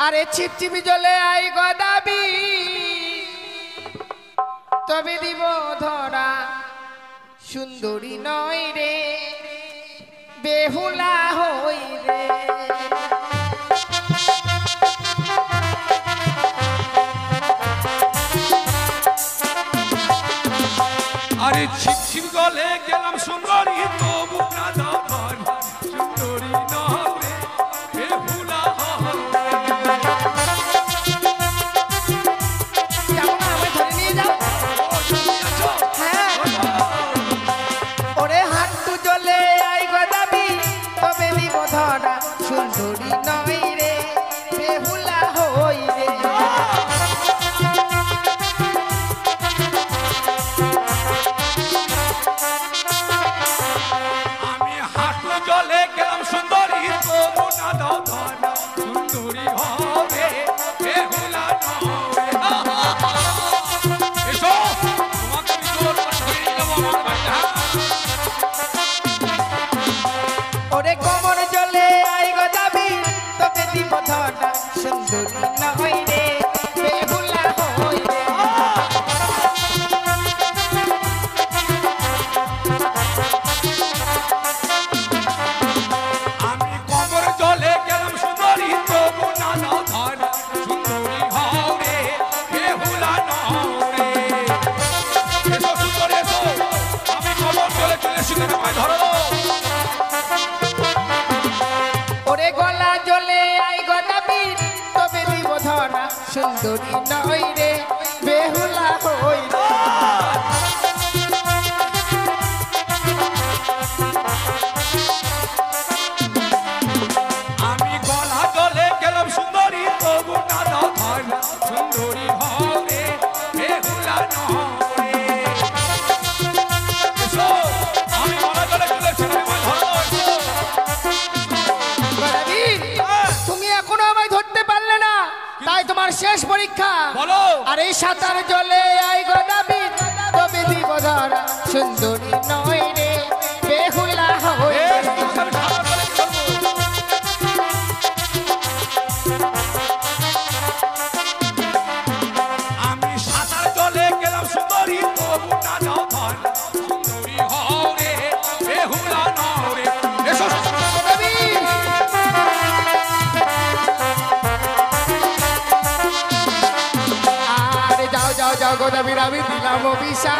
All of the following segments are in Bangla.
আরে ছিপছিপি জলে আই গদাবি তবে দিব ধরা সুন্দরী নয় রে বেহুলা হই রে আরে ছিপছিপ জলে গেলাম সুন্দরী তবু না দাও ধরা সুন্দরী নয় রে বেহুলা সুন্দরী নয় রে বেহুলা হই রে আমি হাঁটু জলে গেলাম সুন্দরী তবু না দাও ধরা সুন্দরী হবে বেহুলা নয় এসো তোমাকে আমি জোর করে ধরে নিয়ে যাবো আমার বাড়িতে ওরে কোমর জলে আই গদাবি তবে দিব ধরা সুন্দরী নয় রে বেহুলা হই রে আমি কোমর জলে গেলাম সুন্দরী তবু না দাও ধরা সুন্দরী হবে বেহুলা নয় এসো সুন্দরী এসো আমি কোমর জলে চলে এসেছি তোমায় ধরো ওরে গলা জলে আই গদাবি তবে দিব ধরা সুন্দরী নয় রে বেহুলা হই রে আমি গলা জলে গেলাম সুন্দরী তবু না দাও ধরা সুন্দরী হবে বেহুলা নয় এসো আমি গলা জলে চলে এসেছি তোমায় ধরো এসো গদাবি তুমি এখনো আমায় ধরতে পারলে না তাই তোমার শেষ পরীক্ষা বলো আর এই সাঁতার জলে আই গদাবি তবে দিব ধরা সুন্দরী নয় রে বেহুলা হই রে আমি সাঁতার জলে গেলাম সুন্দরী তবু না দাও ধরা সুন্দরী হবে বেহুলা নয় এসো গদাবি আরে যাও যাও যাও গদাবির আমি দিলাম অভিশাপ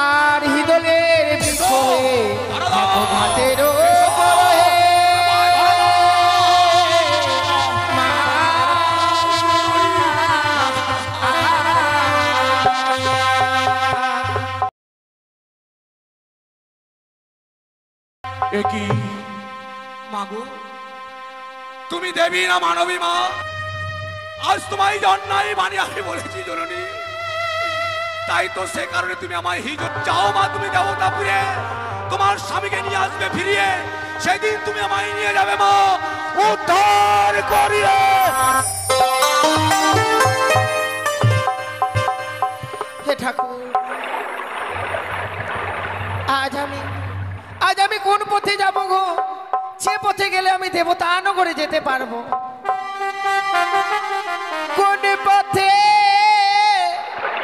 আর হিদলের বিষয়ে দেখো ঘাটের ওপরে মা একি মাগো তুমি দেবী না মানবী মা আজ তোমায় অন্যায় বানিয়ে আমি বলেছি জননী তাই তো সে কারণে তুমি আমায় হিজত চাও মা তুমি দেবতাপুরে তোমার স্বামীকে নিয়ে আসবে ফিরিয়ে সেদিন তুমি আমায় নিয়ে যাবে মা উদ্ধার করিয়ে হে ঠাকুর আজ আমি কোন পথে যাব গো যে পথে গেলে আমি দেবতা নগরে যেতে পারবো কোন পথে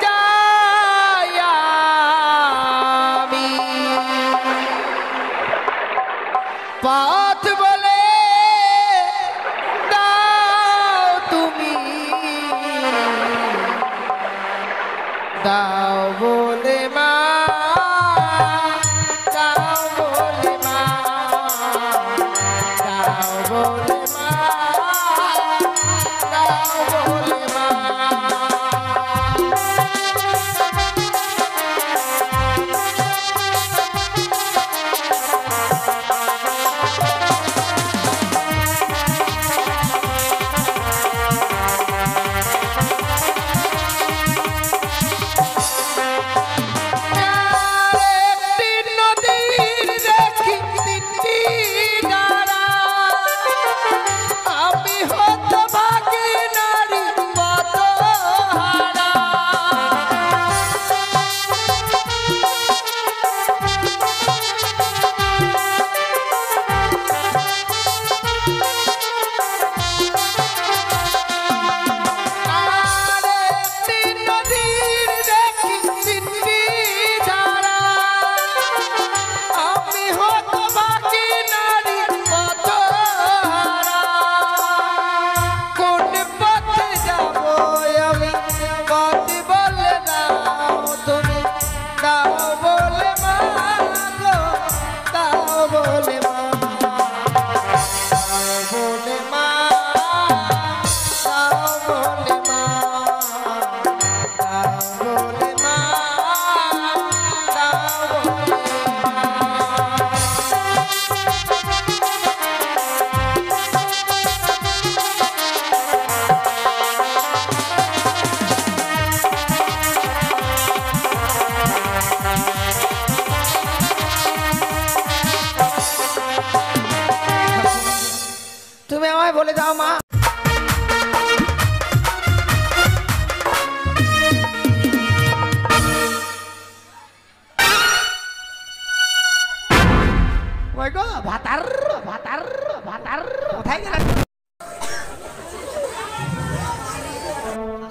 যাই আমি পথ বলে দাও তুমি দাও বলে মা দাও বলে মা দাও বলে মা দাও বলে মা জামা ওই গো ভাতার ভাতার ভাতার কোথায় গেল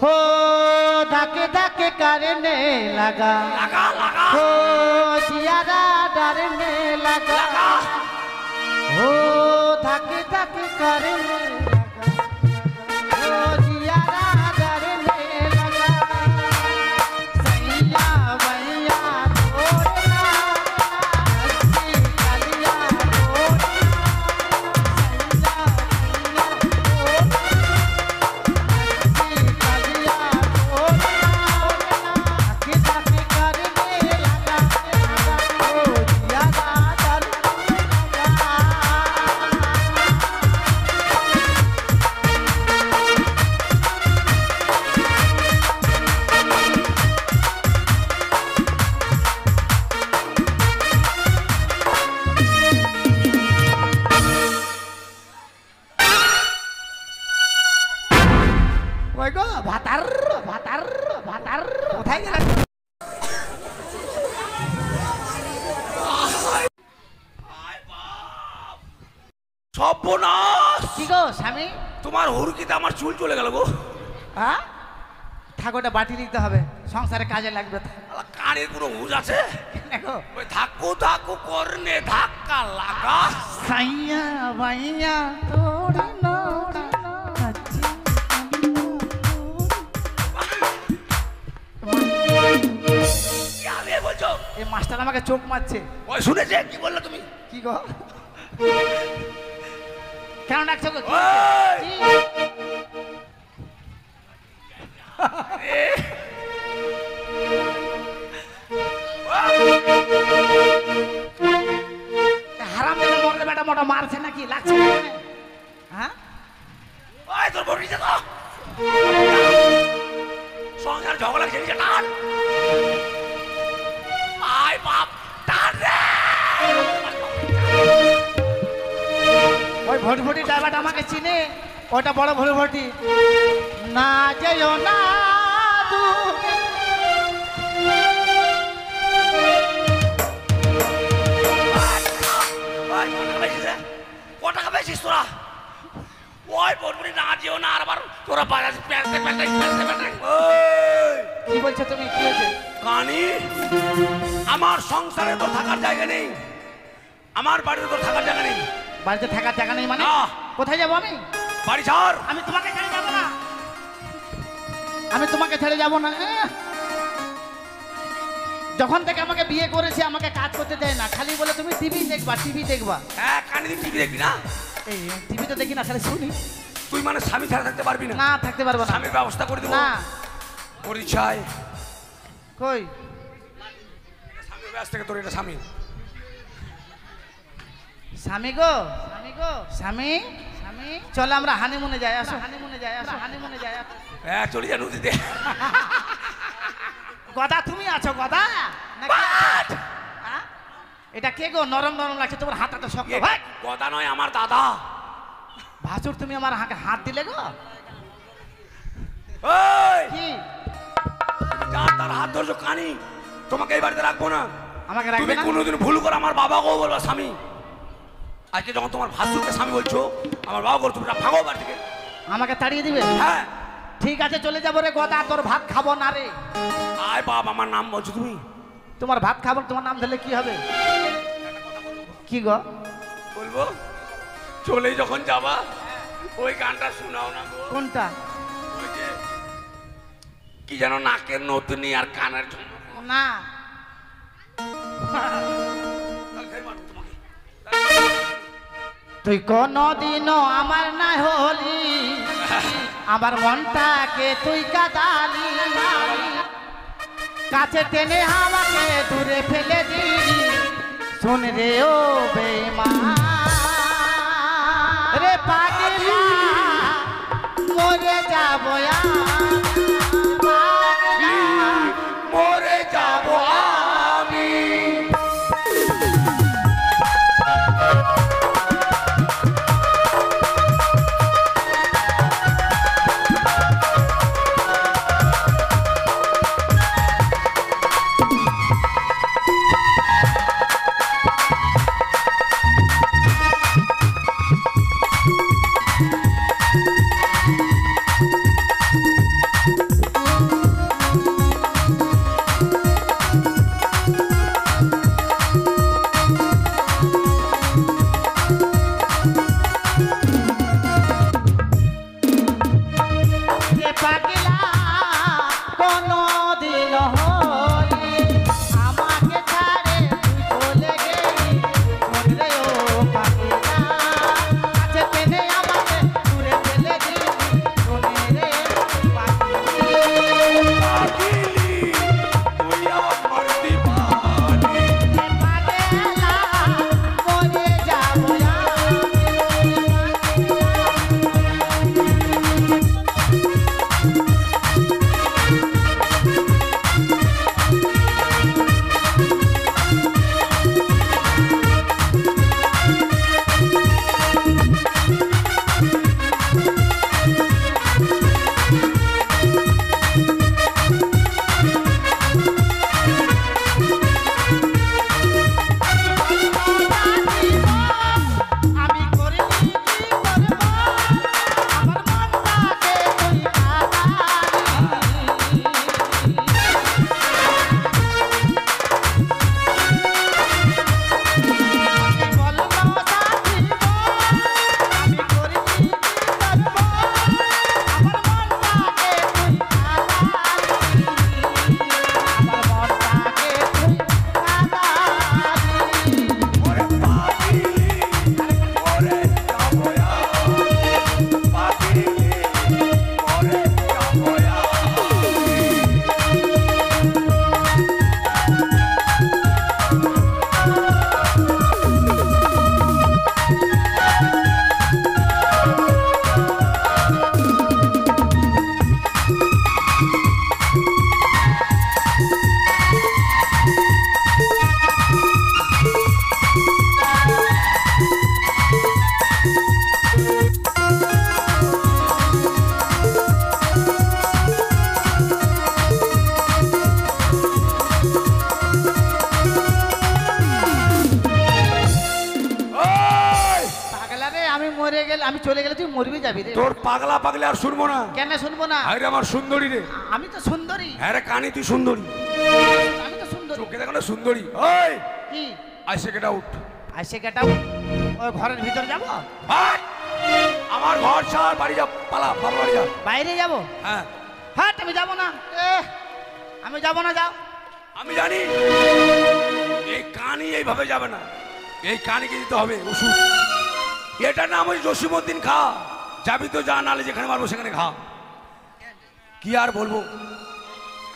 हो धके धके करने लगा লাগা লাগা हो जियारा डरने लगा हो धके धके करने लगा हो जियारा डरने लगा सैया भैया छोड़ना अच्छी कलिया छोड़ना ওই গো ভাতার ভাতার ভাতার কোথায় গেল সর্বনাশ কি গো স্বামী তোমার হুড়কিতে আমার চুল চলে গেল গো হ্যাঁ ঠাকুরটা বাটি লিখতে হবে সংসারে কাজে লাগবে আলা, কানের কোনো হুঁজ আছে দেখো ওই ধাক্কু ধাক্কু করনে ধাক্কা লাগা সাইয়া ভাইয়া তোড়ি নোড়ি কাচ্চি কি আমি বলছো এই মাস্টার আমাকে চোখ মারছে ওই শুনেছে কি বললো তুমি কি গো কেন ডাকছো গো কি? ওই! কি? হারাম দেখে মরলে বেটা মোটা মারছে নাকি লাগছে না কেন? হ্যাঁ ওই তোর বড়ি যা তো সংসার ঝগড়া খেলছে টান আয় বাপ টান রে ওই ভটভটি ড্রাইভারটা আমাকে চিনে ওটা বড় ভটভটি না যেও না দূরে। ওই কটা খাইছিস রে? কটা খাইছিস তোরা ওই বড়বড়ি না যেও না আর আবার তোরা বাজার প্যান্টে প্যান্টে প্যান্টে প্যান্টে ওই কি বলছো তুমি কি হয়েছে কানি আমার সংসারে তো থাকার জায়গা নেই আমার বাড়িতে তো থাকার জায়গা নেই বাড়িতে থাকার জায়গা নেই মানে না। কোথায় যাবো আমি বাড়ি ছাড় আমি তোমাকে ছেড়ে যাবো না আমি তোমাকে ছেড়ে যাবো না যখন থেকে আমাকে বিয়ে করেছে আমাকে কাজ করতে দেয় না খালি বলে তুমি টিভি দেখবা টিভি দেখবা হ্যাঁ কানি দিয়ে টিভি দেখবি না এই টিভি তো দেখি না খালি শুনি তুই মানে স্বামী ছাড়া থাকতে পারবি না না থাকতে পারবো না স্বামীর ব্যবস্থা করে দেবো না তোর ইচ্ছায় কই স্বামীর ব্যস্ত থেকে তোর এটা স্বামী স্বামী গো স্বামী স্বামী চলো আমরা হানিমুনে যাই আসো হানিমুনে যাই আসো হানিমুনে যাই আসো হ্যাঁ চলে যা নদীতে গদা তুমি আছো গদা নাকি বাট! হ্যাঁ? এটা কে গো নরম নরম লাগছে তোমার হাতটা তো শক্ত এটা গদা নয় আমার দাদা ভাসুর তুমি আমার হাত দিলে গো ওই কি যার তার হাত ধরছো কানি তোমাকে এই বাড়িতে রাখবো না আমাকে রাখবে তুমি না কোনোদিন ভুল করে আমার বাবাকেও বলবা স্বামী আজকে যখন তোমার ভাসুরকে স্বামী বলছো আমার বাবা করছো ভাগো বাড়ি থেকে আমাকে তাড়িয়ে দিবে হ্যাঁ ঠিক আছে চলে যাবো রে গদা তোর ভাত খাবো না রে আয় বাপ আমার নাম বলছো তুমি তোমার ভাত খাবো তোমার নাম ধরলে কি হবে কি গো বলবো চলে যখন যাবা ওই গানটা শোনাও না গো কোনটা ওই যে কি যেন নাকের নতুনি আর কানের জন্য না তুই কোনদিনও আমার না হলি আমার মনটাকে তুই কাদালি কাছে টেনে আমাকে দূরে ফেলে দিলি শুন রে ও বেঈমান রে পাগলা মরে যাবো পাগলা মরে যাবো আমি চলে গেলে তুই মরবি যাবি রে। তোর পাগলা পাগলা আর শুনবো না। কেন শুনবো না? আরে আমার সুন্দরী রে। আমি তো সুন্দরী। হ্যাঁ রে কানি তুই সুন্দরী। আমি তো সুন্দরী। চোখে দেখো না সুন্দরী। ওই কি আইসে গেট আউট। আইসে গেটাও ওই ঘরের ভিতর যাব? ভাই আমার ঘর ছাড়, বাড়ি যা, পালা বাবা বাড়ি যা। বাইরে যাব? হ্যাঁ হ্যাঁ আমি যাব না। আমি যাব না, যাও। আমি জানি এই কানি এইভাবে যাবে না, এই কানিকে দিতে হবে ওষুধ। এটার নাম হচ্ছে জসিমউদ্দিন খা। যাবি তো যা, নালে যেখানে মারবো সেখানে খা। কি আর বলবো,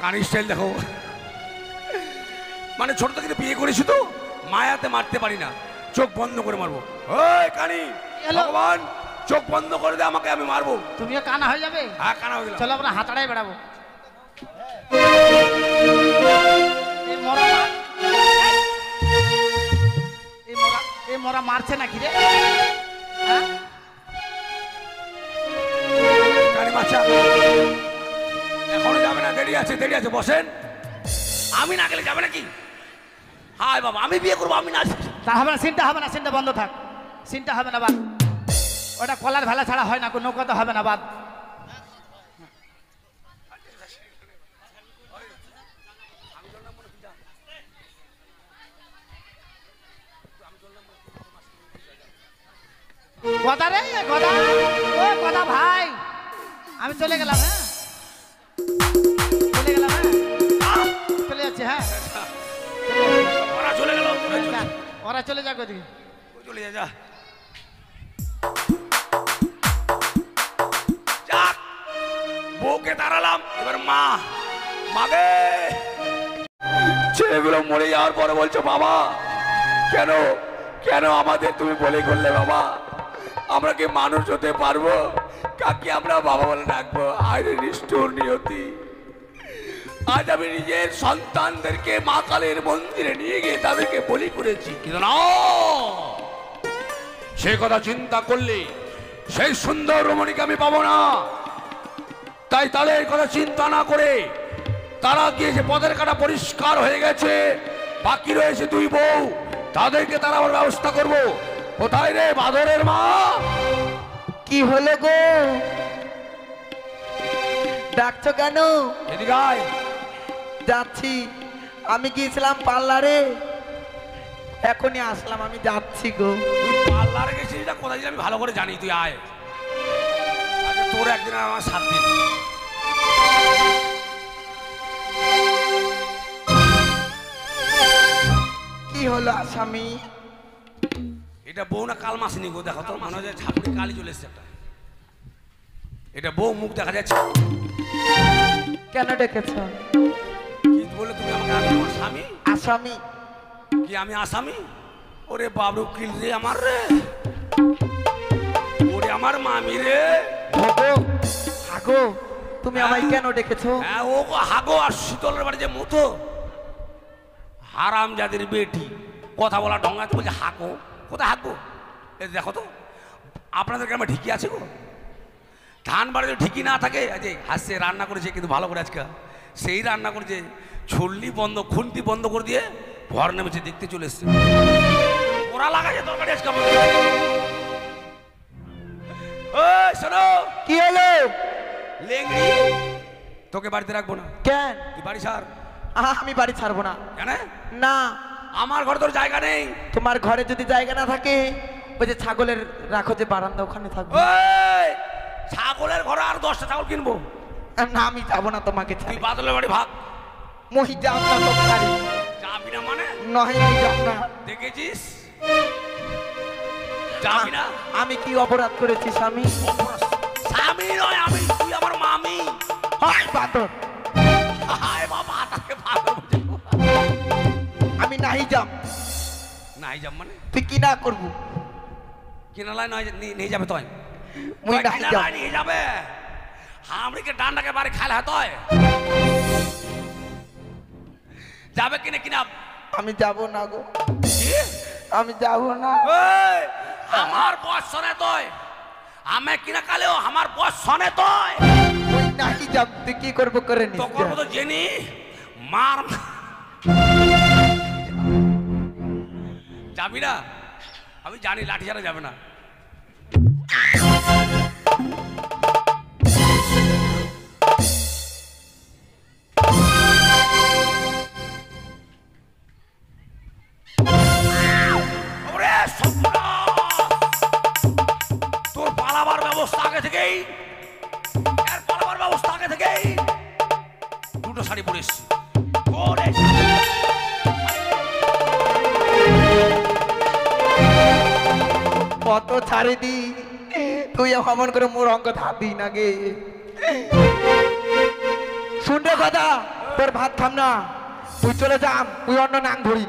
কানি স্টাইল দেখো। মানে ছোট থেকে বিয়ে করেছি তো, মায়াতে মারতে পারি না, চোখ বন্ধ করে মারবো। ওই কানি, হ্যালো। ভগবান চোখ বন্ধ করে দে, আমাকে আমি মারবো। তুমিও কানা হয়ে যাবে? হ্যাঁ কানা হয়ে গেলাম। চলো আমরা হাতাড়াই বেড়াবো। এই মরা মার- এই মরা মারছে নাকি রে? হ্যাঁ? কানি বাচ্চা এখনো যাবে না, দেরি আছে, দেরি আছে, বসেন। আমি না গেলে যাবে নাকি? হায় বাবা, আমি বিয়ে করবো, আমি না। তা হবে না, সিনটা হবে না, সিনটা বন্ধ থাক। সিনটা হবে না, বাদ। ওটা কলার ভেলা ছাড়া হয় না, কোনো নৌকাতে হবে না, বাদ। গদা রে, গদা, ও গদা ভাই, আমি চলে গেলাম। হ্যাঁ চলে গেলাম। হ্যাঁ চলে যাচ্ছে। হ্যাঁ ওরা চলে গেল, ওরা চলে যাক ওদিকে। চলে যা, যা। যাক, বউকে দাঁড়ালাম, এবার মা, মাগে ছেলেগুলো মরে যাওয়ার পরে বলছো বাবা কেন, কেন আমাদের তুমি বলে করলে বাবা? আমরা কি মানুষ হতে পারবো? কাকে আমরা বাবা বলে ডাকবো? আরে নিষ্ঠুর নিয়তি, আজ আমি নিজের সন্তানদেরকে মা কালের মন্দিরে নিয়ে গিয়ে তাদেরকে বলি করেছি, কিন্তু না, সে কথা চিন্তা করলে সেই সুন্দর রমণীকে আমি পাবো না। তাই তাদের কথা চিন্তা না করে তারা গিয়েছে, পথের কাটা পরিষ্কার হয়ে গেছে, বাকি রয়েছে দুই বউ, তাদেরকে তারা আবার ব্যবস্থা করবো। কোথায় রে বাদরের মা? কি হলো গো, ডাকছো কেন? এদিকে আয়। যাচ্ছি, আমি গিয়েছিলাম পার্লারে, এখনই আসলাম, আমি যাচ্ছি গো। তুই পার্লারে গেছিস না কোথায় আমি ভালো করে জানি, তুই আয়। আচ্ছা তোর একদিন আর আমার 7 দিন। কি হলো আসামি? এটা বউ না কাল মাসিনি গো, দেখো তো মনে হয় ঝাপুরি কালি চলে এসছে একটা। এটা বউ, মুখ দেখা যাচ্ছে। কেন ডেকেছ? কি বলে তুমি আমাকে? আমি তোমার স্বামী? আসামি? কি আমি আসামি? ওরে বাবু কিল রে আমার রে, ওরে আমার মামি রে। ভগো, হাগো, তুমি আমায় কেন ডেকেছো? হ্যাঁ ও হাগো, আর শীতলের বাড়ি যে মতো হারাম জাতির বেটি, কথা বলা ঢঙ্গাতে বলছে হাগো। কোথায় হাগো? এই দেখো তো আপনাদের গ্রামে ঢিকি আছে গো? ধান বাড়ি ঢিকি না থাকে, আজকে হাসছে রান্না করেছে কিন্তু ভালো করে, আজকে সেই রান্না করেছে, ছল্লি বন্ধ, খুন্তি বন্ধ করে দিয়ে ভর নেমেছে, দেখতে চলে এসছে। ওরা লাগাছে তরকারি আজকে আমাদের। ওই শোনো, কি হলো? লেংড়ি, তোকে বাড়িতে রাখবো না। কেন? তুই বাড়ি ছাড়। আমি বাড়ি ছাড়বো না। কেন? না, আমার ঘরে তোর জায়গা নেই। তোমার ঘরে যদি জায়গা না থাকে, ওই যে ছাগলের রাখো যে বারান্দা, ওখানে থাকবো। ওই ছাগলের ঘরে আর 10টা ছাগল কিনবো। না, আমি যাবো না তোমাকে তুই ছাড়ি। বাদলের বাড়ি ভাগ। মহি যাও না তো ছাড়ি। যাবি না মানে? নয়, আমি যাব না। দেখেছিস, যাবি না। আমি কি অপরাধ করেছি স্বামী? স্বামী নয় আমি, তুই আমার মামি। হায় বাদর, হায় বাবা, তাকে পাগল বলছে। আমি নাই যাব। নাই যাব মানে? তুই কি না করবো? কিনালায় নয় নিয়ে যাবে তুই? মুই নাই যাব। কিনালায় নিয়ে যাবে? হামড়িকে ডান্ডাকে বাড়ি খাইলে হয় তুই? যাবে কিনে কিনা? আমি যাব না গো, কি? আমি যাব না। এই, আমার বস শোনে তুই, আমি কিনা কালেও আমার বস শোনে তুই। মুই নাই যাব, তুই কি করবো করে নিস। তো করবো তো জেনি মার। যাবি না? আমি জানি লাঠি ছাড়া যাবে না। থেকেই এর পালাবার ব্যবস্থা আগে থেকেই দুটো শাড়ি পরে এসছি পরে কত ছাড়ি দি তুই অমন করে মোর অঙ্ক ধার দিই না গে শুন রে কথা তোর ভাত খাম না তুই চলে যাম তুই অন্য নাম ধরি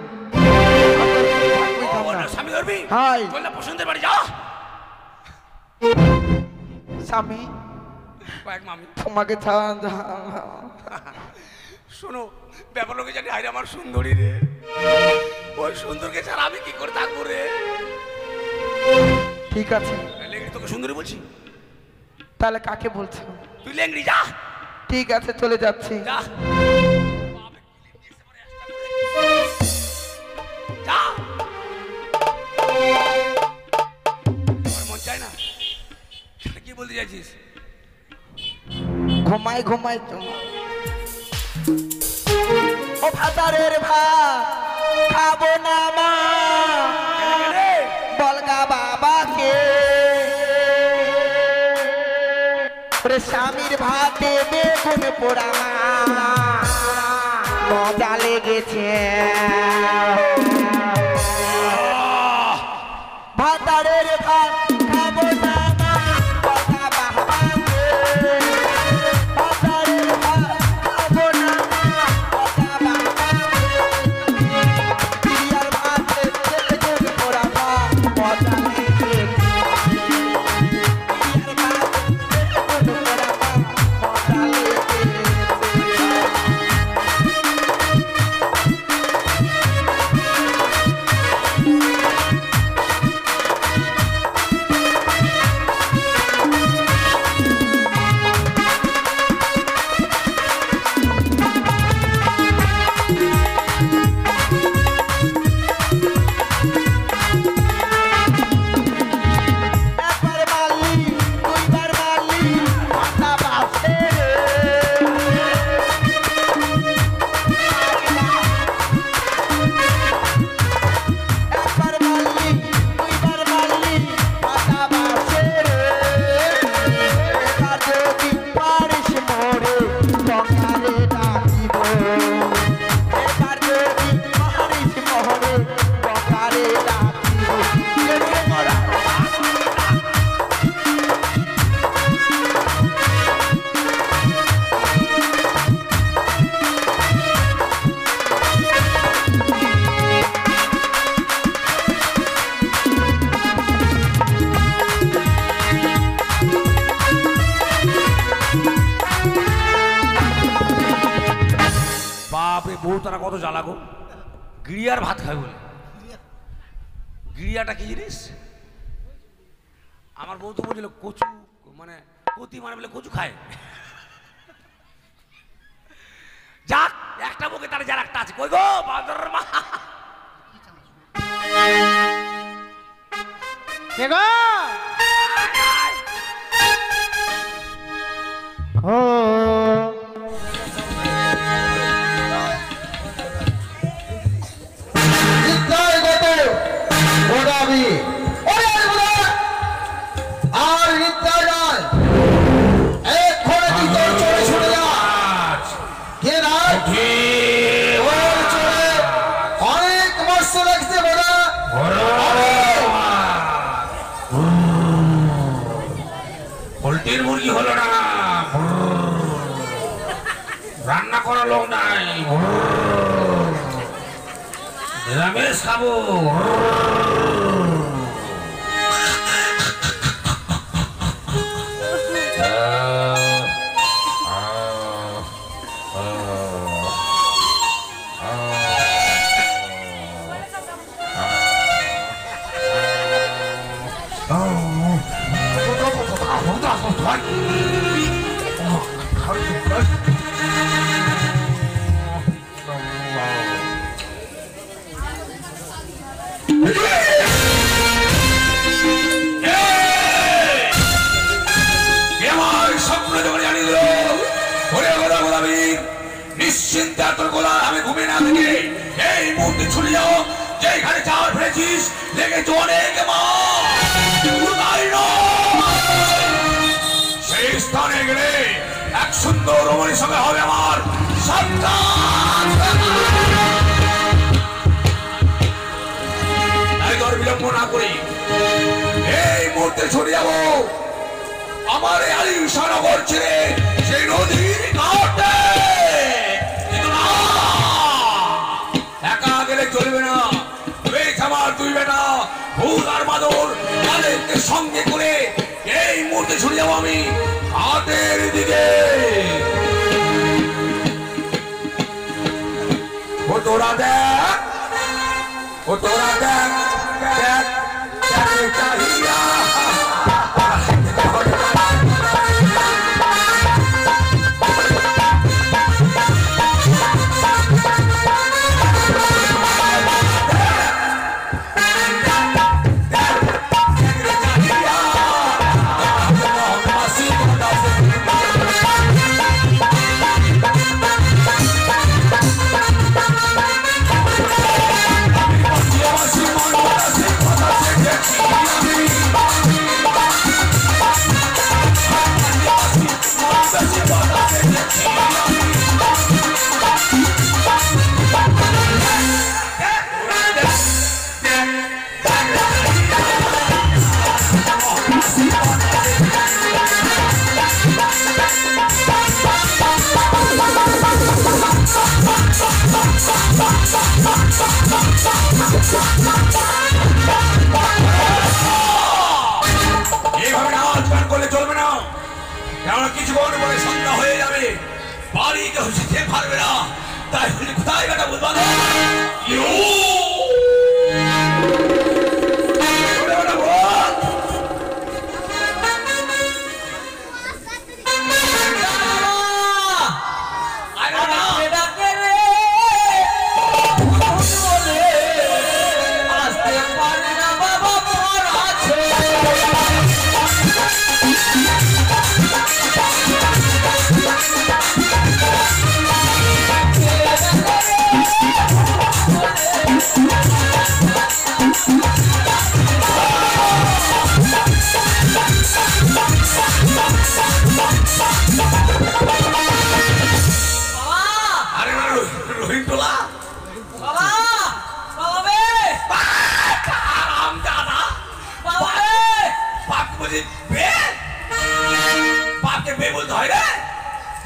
স্বামী ধরবি হাই বললে পছন্দের বাড়ি যা স্বামী কয়েক মামি তোমাকে ছাড়া শোনো ব্যাপার লোকে জানি হাই আমার সুন্দরী রে ওই সুন্দরকে ছাড়া আমি কি করে থাকবো রে ঠিক আছে লেংড়ি তোকে সুন্দরী বলছি তাহলে কাকে বলছো তুই লেংড়ি যা ঠিক আছে চলে যাচ্ছি যা যা আমার মন চায় না কি বলতে চাইছিস ঘুমাই ঘুমাই ও ভাতারের ভাত খাবো না মা বলগা বাবাকে ওরে স্বামীর ভাতে বেগুন পোড়া মজা লেগেছে ভাতারের ভাত খাবো না মা বলগা বাবাকে ভাতারের ভাত খাবো না মা বলগা বাবাকে বিরিয়ার ভাতে বেগুন পোড়া মজা লেগেছে বিরিয়ার ভাতে বেগুন পোড়া মজা লেগেছে একবার মারলি দুইবার মারলি মাথা বাসে একবার মারলি দুইবার মারলি মাথা বাসে এবার যদি পারিস মোরে সকালে ডাকিব এবার যদি পারিস মোরে সকালে ডাকিব মরা বাপরে বউ তারা কত জ্বালাগো গিরিয়ার ভাত খায় বলে গিরিয়াটা কি জিনিস আমার বউ তো বলছিল কচু মানে কতি মানে বলে কচু খায় যাক একটা বুকে তার যার একটা আছে কই গো বাদর মা কে গো ও নিশ্চয় গত ওরাবি ওরে ওরা আর নিশ্চয় নয় এক্ষণে কি তোর চলে ছুটে যা কে না ওর চলে অনেক মস্ত লাগছে বোধা পোল্ট্রির মুরগি হলো না রান্না করা লোক নাই নিরামিষ খাবো নিশ্চিন্তে তোর গোলা আমি ঘুমিয়ে না থেকে এই মুহূর্তে ছুটে যাও যেখানে চাওয়ার ফেলেছিস লেগেছে অনেক মা সুন্দর রমণীর সঙ্গে হবে আমার সাক্ষাৎ। বিলম্ব না করি এই মুহূর্তে ছড়ে যাবো আমার এই আলিশানগর ছেড়ে সেই নদীর ঘাটে। কিন্তু না, একা গেলে চলবে না। বেশ আমার দুই বেটা ভূত আর বাদর তাদেরকে সঙ্গে করে এই মুহূর্তে ছড়ে যাবো আমি ঘাটের দিকে। ও তোরা দেখ, ও তোরা দেখ, দেখ দেখ চাহিয়া এইভাবে নাচ গান করলে চলবে না। কেননা কিছুক্ষণ পরে সন্ধ্যা হয়ে যাবে, বাড়ি কেউ যেতে পারবে না। তাই বলি কোথায় বেটা বুঝবা না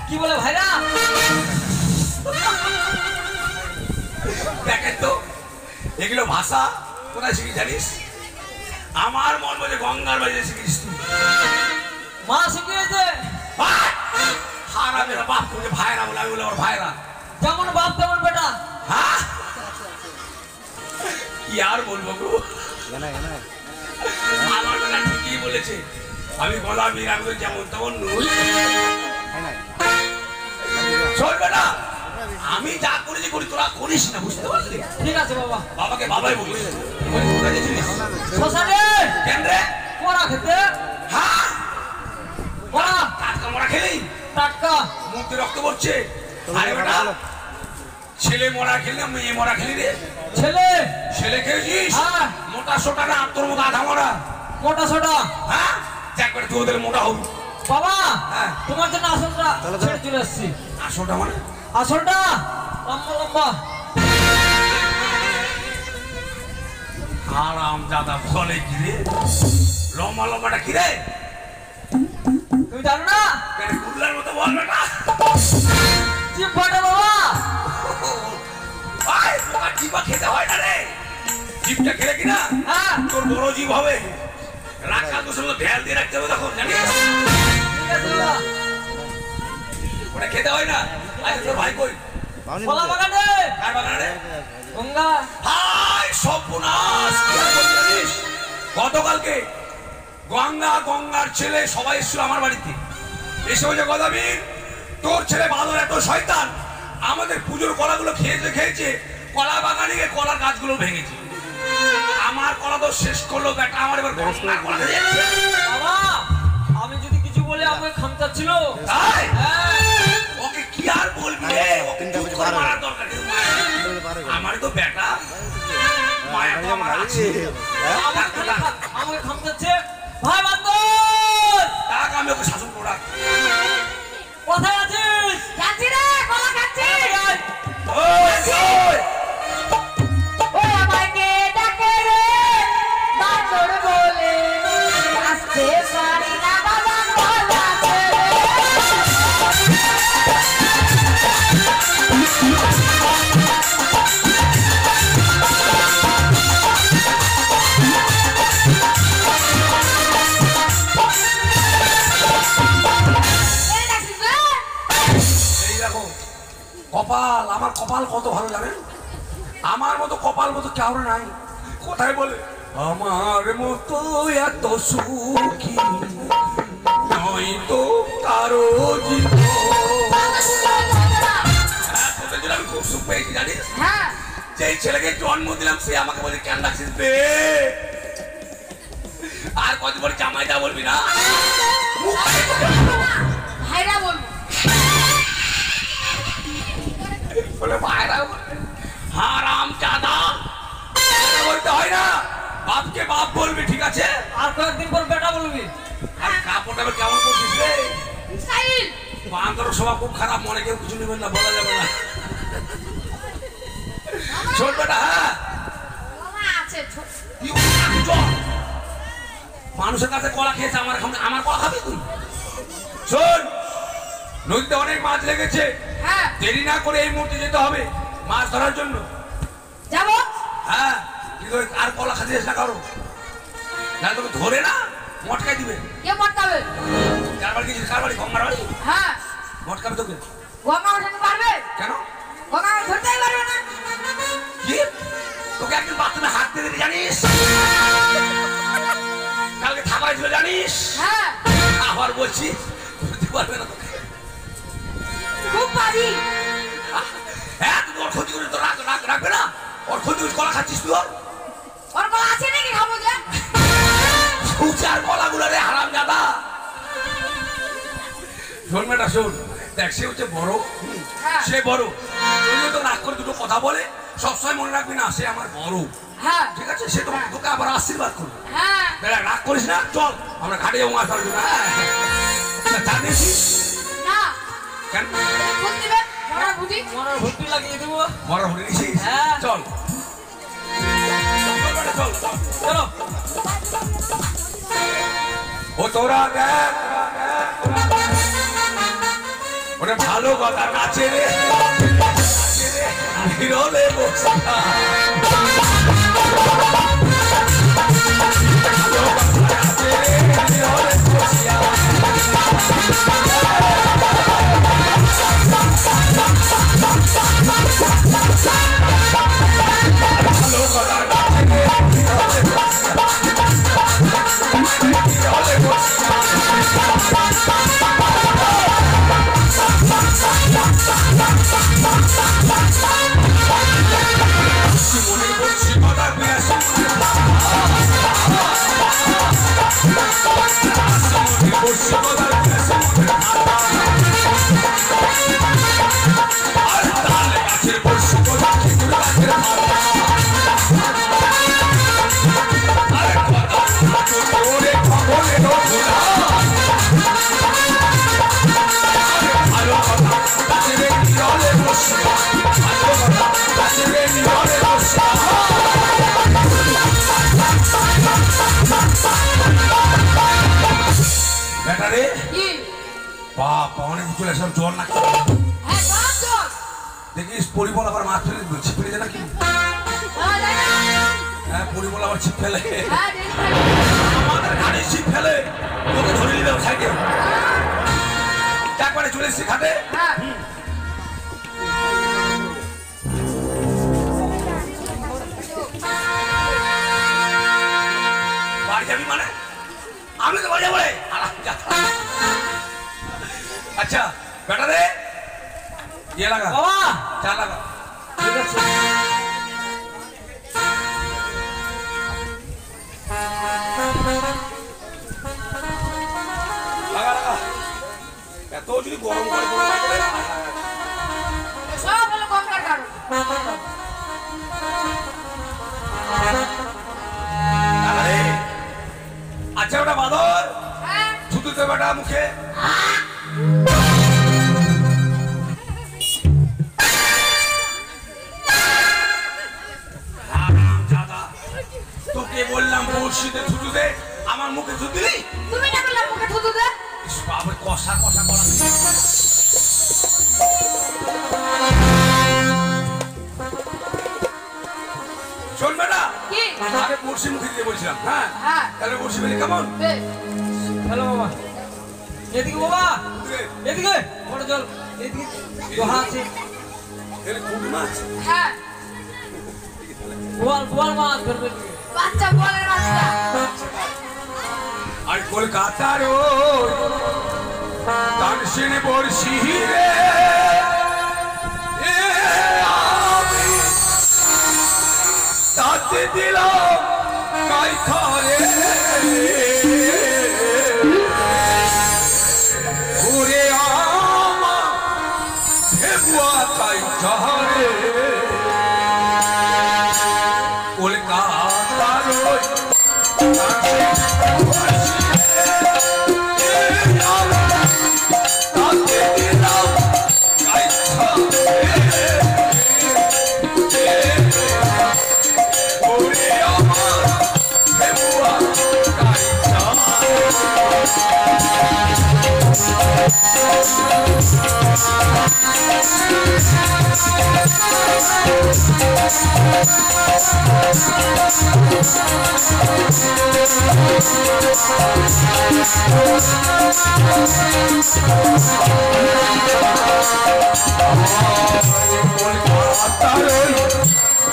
কি বলে ভাইরা? দেখেন তো এগুলো ভাষা কোথায় শিখি জানিস? আমার মন বলে গঙ্গার বাজে শিখিস তুই। মা শিখিয়েছে। হারামের বাপ করে ভাইরা বলে, আমি বলে ওর ভাইরা। যেমন বাপ তেমন বেটা। হ্যাঁ কি আর বলবো গো, আমার বেটা ঠিকই বলেছে। আমি গলা বিরাম করে যেমন তেমন নই। চলবে না, আমি যা করেছি করি, তোরা করিস না, বুঝতে পারলি? ঠিক আছে বাবা। বাবাকে বাবাই বলিস। কেন রে? মরা খেতে। হ্যাঁ মরা, টাটকা মরা খেলি? টাটকা, মুখ দিয়ে রক্ত পড়ছে। আরে বেটা ছেলে মরা খেলি না মেয়ে মরা খেলি রে? ছেলে। ছেলে খেয়েছিস? হ্যাঁ। মোটা সোটা না তোর মতো আধা মরা? মোটা সোটা। হ্যাঁ দেখ করে তুই ওদের মোটা হবি। বাবা তোমার জন্য আসলটা ছেড়ে চলে আসছি। আসলটা মানে? আসলটা লম্বা লম্বা। আরাম দাদা বলে কি রে লম্বা লম্বাটা কি রে? তুমি জানো না? কুল্লার মতো বলবে না। জিভ ফাটা বাবা। ভাই তোমার জিভা খেতে হয় না রে। জিভটা খেলে কিনা তোর বড় জিভ হবে। রাখা তো শুধু ঢেল দিয়ে রাখতে হবে তখন, জানিস? ওটা খেতে হয় না। আচ্ছা তোর ভাই কই? কলা বাগানে। কার বাগানে? গঙ্গা। হাই সর্বনাশ, কি আর বলবি জানিস? গতকালকে গঙ্গার ছেলে সবাই এসেছিল আমার বাড়িতে। এসে বলছে গদাবীর তোর ছেলে বাদর এত শয়তান, আমাদের পুজোর কলাগুলো খেয়েছে, কলা বাগানে গিয়ে কলার গাছগুলো ভেঙেছে। আমার কলা তো শেষ করলো বেটা, আমার এবার গঙ্গার কলা খেয়েছে। বাবা আমি যদি কিছু বলে আমাকে খামচাচ্ছিল। তাই ওকে কি আর বলবি রে, ওকে চুপ করে মারার দরকার নেই। আমার তো বেটা মায়া তো আমার আছে। আমাকে খামচাচ্ছে ভাই বান্দর, তাকে আমি ওকে শাসন করা। কোথায় আছে? ওই, ওই। ও আমাকে ডাকে রে বাদর বলে আসতে পারি না বাবা গলা ছেড়ে এই দেখো কপাল, আমার কপাল কত ভালো জানেন? আমার মতো কপাল মতো কারো নাই। কোথায় বলে আমার মতো এত সুখী নয় তো কারো জীবন। হ্যাঁ, তোদের জন্য আমি খুব সুখ পেয়েছি জানিস। হ্যাঁ যেই ছেলেকে জন্ম দিলাম সে আমাকে বলে কেন ডাকছিস বে? আর কত বলে জামাই যা বলবি না? ভাইরা বলবো বলে ভাইরা বলবে হারাম জাদা বলতে হয় না, বাপকে বাপ বলবি, ঠিক আছে? আর কয়েকদিন পর বেটা বলবি। আর কাপড়টা এবার কেমন করছিস রে? সাইল বান্ধব সভা খুব খারাপ, মনে কেউ কিছু নেবেন না, বলা যাবে না। শোন বেটা, হ্যাঁ মামা আছে ছোট কি বলছিস? চল। মানুষের কাছে কলা খেয়েছে, আমার কলা খাবি তুই? শোন, নদীতে অনেক মাছ লেগেছে, হ্যাঁ দেরি না করে এই মুহূর্তে যেতে হবে মাছ ধরার জন্য। যাবো হ্যাঁ, কিন্তু আর কলা খাতে না কারো, না তোকে ধরে না মটকাই দিবে। কে মটকাবে কার বাড়ি গেছিস? কার বাড়ি? গঙ্গার বাড়ি? হ্যাঁ মটকাবে তোকে গঙ্গা ওঠাতে পারবে কেন? গঙ্গা ধরতেই পারবে না কি তোকে একদিন বাথরুমে হাত দিয়ে দিতে জানিস? কালকে থাকায় ছিল জানিস? হ্যাঁ আবার বলছি ধরতে পারবে না তোকে। খুব পারি হ্যাঁ, তুই ওর ক্ষতি করে তো রাখবে না? ওর ক্ষতি করে কলা খাচ্ছিস তুই? ওর গলা আছে নাকি খাবো যে চার কলাগুলো রে হারাম জাদা। শোন বেটা শোন, দেখ সে হচ্ছে বড়, হ্যাঁ। সে বড়, তুইও তো রাগ করে দুটো কথা বলে সবসময় মনে রাখবি না সে আমার বড়, হ্যাঁ ঠিক আছে? সে তোকে আবার আশীর্বাদ করবে। হ্যাঁ বেটা রাগ করিস না, চল আমরা ঘাটে যাবো মাছ ধরার জন্য। হ্যাঁ জানিস না কেন? ফুল দিবে মরার বুদ্ধি মরার ভর্তি লাগিয়ে দেবো। মরা হয়ে নিছিস? হ্যাঁ। চল চল বেটা, চল চল। চলো ও তোরা দেখ, ওরে ভালো কথা নাচে রে, বিরলে বসে মনে করছি কথা বিয়াসি মনে করছি কথা বিয়াসি আর তালে গাছের বর্ষি কথা খেজুর গাছের মাথা আরে কথা ওরে খবরে ঢোলা ভালো কথা গাছের নিরলে বসিয়া ভালো কথা গাছের নিরলে বসিয়া বেটা রে কি বাবা অনেক চলে সব জল না হ্যাঁ সব চল দেখিস পরিমল আবার মাছ ফেলে ছিপ ফেলে দেয় নাকি? হ্যাঁ জানা হ্যাঁ পরিমল আবার ছিপ ফেলে, হ্যাঁ দেখি আমাদের ঘাটে ছিপ ফেলে তোকে ধরে নিবে সাইডে। একবারে চলে এসছি ঘাটে, হ্যাঁ বাড়ি যাবি মানে? আমি তো বাড়ি যাবো রে। আচ্ছা বেটা রে ইয়ে লাগা বাবা চা লাগা, ঠিক আছে লাগা লাগা। এত যদি গরম করে সব হলো গঙ্গার কারণ আচ্ছা ওটা বাদর হ্যাঁ শুধু তো বেটা মুখে মুর্শিদে থুতু দে আমার মুখে থুতু দিলি তুমি না বললে মুখে থুতু দে বাবা কষা কষা করা শোন বেটা কি আগে মুর্শি মুখে দিতে বলছিলাম হ্যাঁ হ্যাঁ তাহলে মুর্শি বলি কেমন বেশ হ্যালো বাবা এদিকে বাবা এদিকে বড় জল এদিকে দোহা আছে এর কুট মাছ হ্যাঁ বোয়াল মাছ ধরবে বাচ্চা বলের বাচ্চা আর কলকাতার তানসেন বর্ষি রে এ আমি তাতে দিলাম কাই খারে ঘুরে আমা ভেবুয়া কাই খারে কলকাতার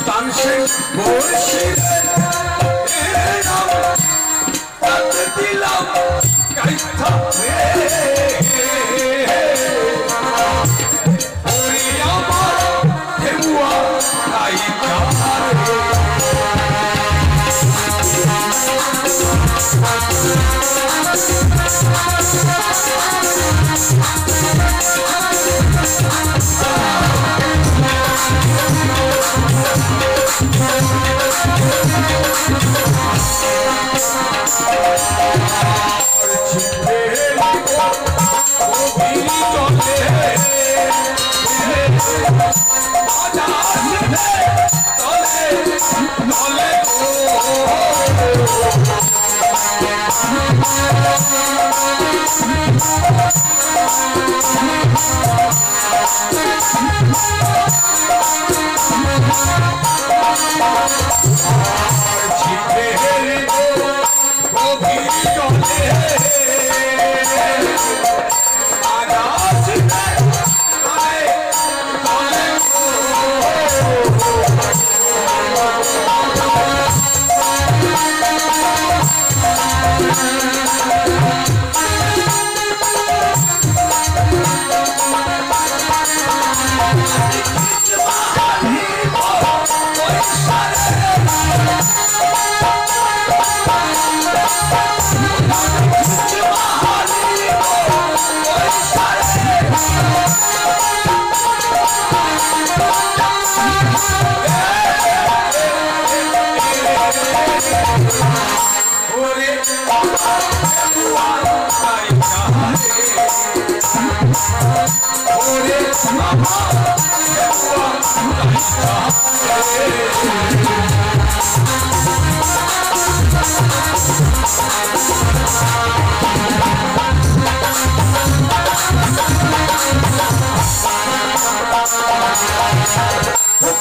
তানসেন বর্ষি তাতে দিলাম কাই খারে